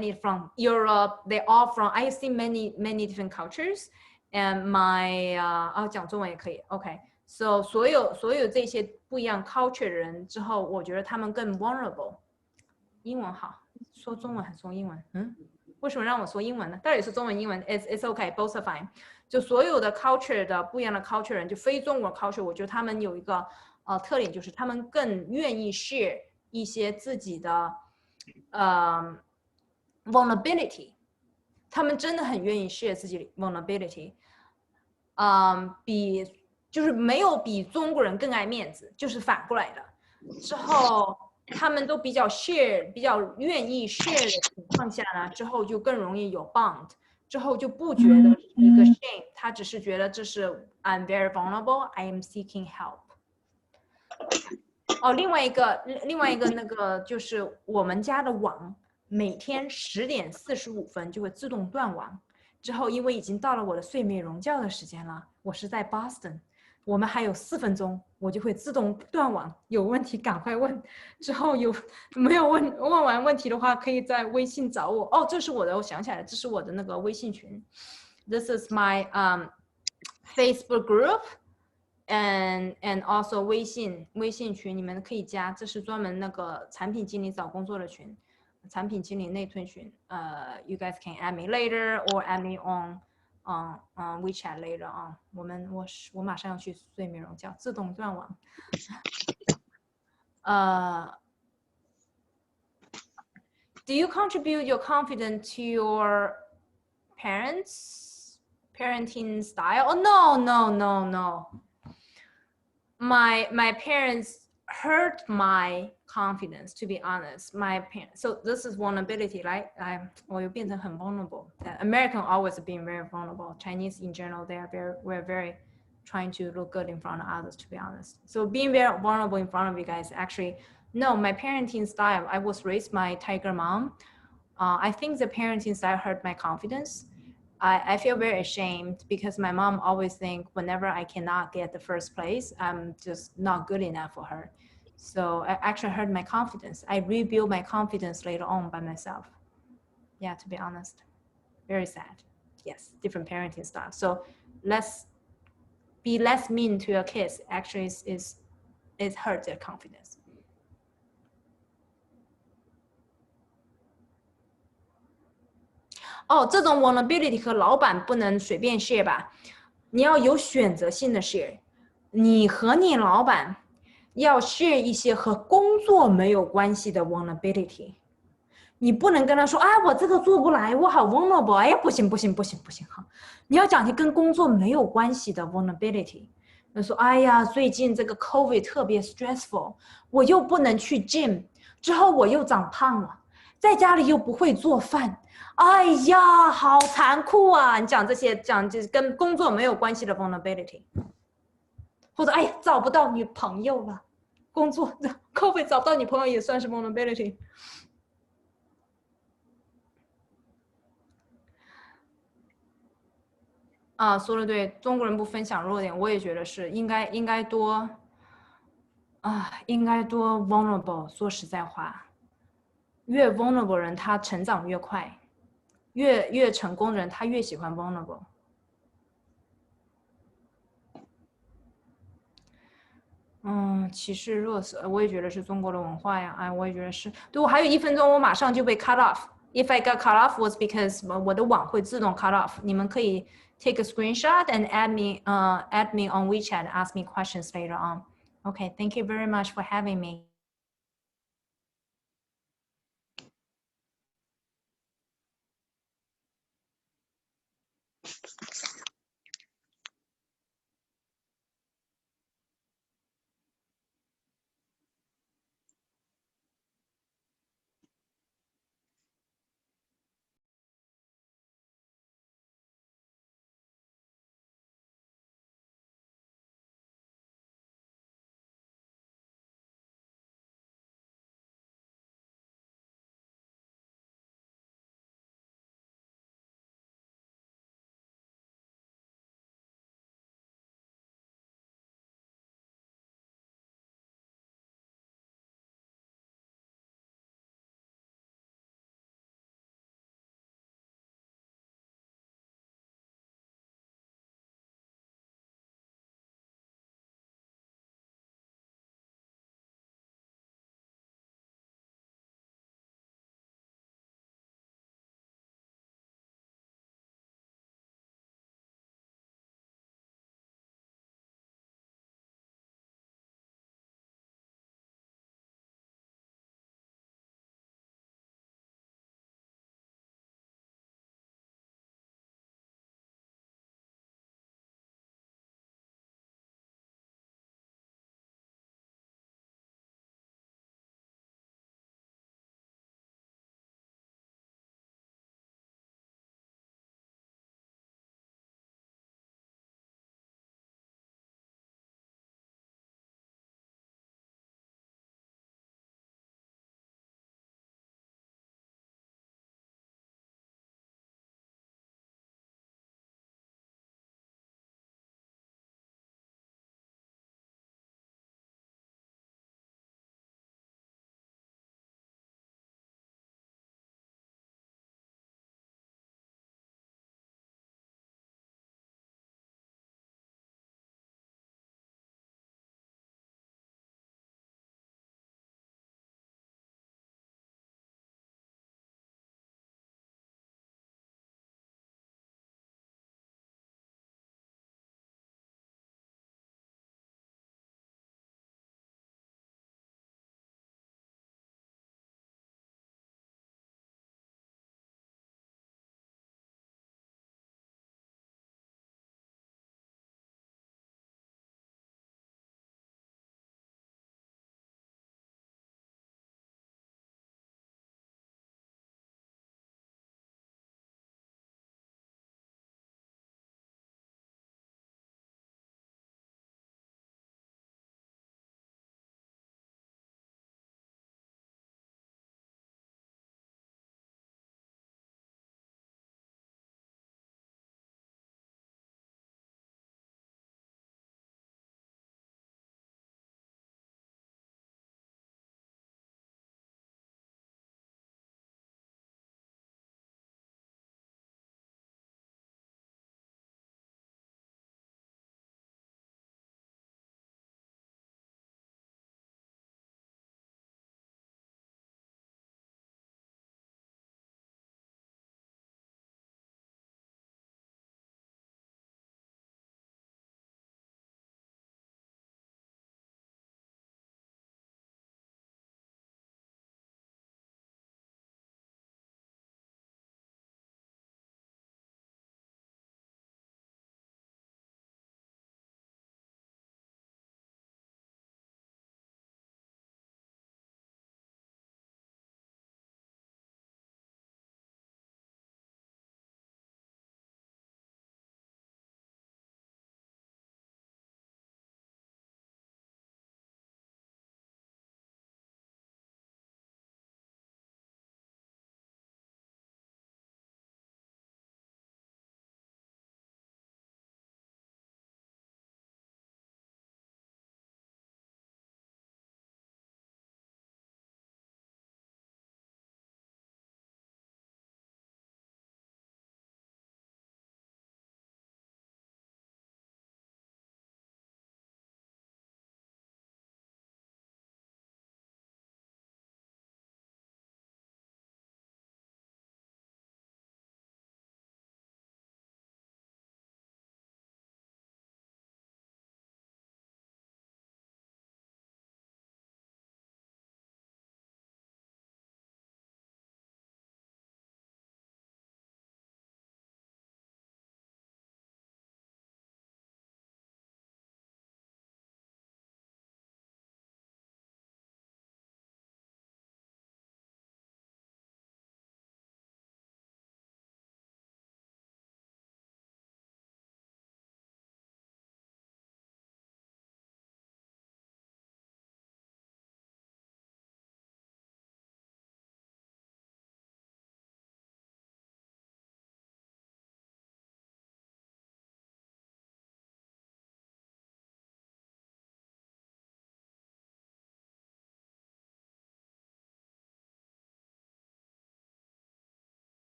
Europe. They all from, I see many different cultures. And my 讲中文也可以 OK. So 所有这些不一样 culture 的人之后，我觉得他们更 vulnerable。英文好，说中文还是说英文？为什么让我说英文呢？到底是中文英文 ？It's okay, both are fine。就所有的 culture 的不一样的 culture 人，就非中国 culture， 我觉得他们有一个特点，就是他们更愿意 share 一些自己的vulnerability。他们真的很愿意 share 自己的 vulnerability。就是没有比中国人更爱面子，就是反过来的。之后他们都比较 share， 比较愿意 share 的情况下呢，之后就更容易有 bond。之后就不觉得是一个 shame， 他只是觉得这是 I'm very vulnerable, I am seeking help。另外一个那个就是我们家的网每天10点45分就会自动断网。之后因为已经到了我的睡眠笼觉的时间了，我是在 Boston， 我们还有4分钟，我就会自动断网。有问题赶快问，之后没有问完问题的话，可以在微信找我。这是我的，我想起来了，这是我的那个微信群。This is my Facebook group and also 微信群，你们可以加，这是专门那个产品经理找工作的群。产品经理内推群，you guys can add me later or add me on WeChat later on。我马上要去睡眠笼觉，自动断网。Do you contribute your confidence to your parents parenting style. Oh no. My parents hurt my confidence, to be honest. My parents, so this is vulnerability, right? Or you being vulnerable. American always being very vulnerable. Chinese in general, we're very trying to look good in front of others, to be honest. So being very vulnerable in front of you guys, actually, no, my parenting style, I was raised by tiger mom. I think the parenting style hurt my confidence. I feel very ashamed because my mom always think whenever I cannot get the first place, I'm just not good enough for her. So I actually hurt my confidence. I rebuilt my confidence later on by myself. Yeah, to be honest, very sad. Yes, different parenting style. So let's be less mean to your kids. Actually, is hurt their confidence.哦，这种 vulnerability 和老板不能随便 share 吧？你要有选择性的 share。你和你老板要 share 一些和工作没有关系的 vulnerability。你不能跟他说啊，我这个做不来，我好 vulnerable。哎呀，不行哈！你要讲些跟工作没有关系的 vulnerability。他说，哎呀，最近这个 COVID 特别 stressful， 我又不能去 gym， 之后我又长胖了，在家里又不会做饭。哎呀，好残酷啊！你讲这些，讲就是跟工作没有关系的 vulnerability， 或者哎呀，找不到女朋友了，工作 COVID 找不到女朋友也算是 vulnerability。啊，说的对，中国人不分享弱点，我也觉得是应该多应该多 vulnerable。说实在话，越 vulnerable 人他成长越快。越成功的人，他越喜欢 vulnerable。歧视弱势，我也觉得是中国的文化呀。哎，我也觉得是。对，我还有1分钟，我马上就被 cut off。If I got cut off was because 我的网会自動 cut off。你们可以 take a screenshot and add me on WeChat, ask me questions later on. Okay, thank you very much for having me.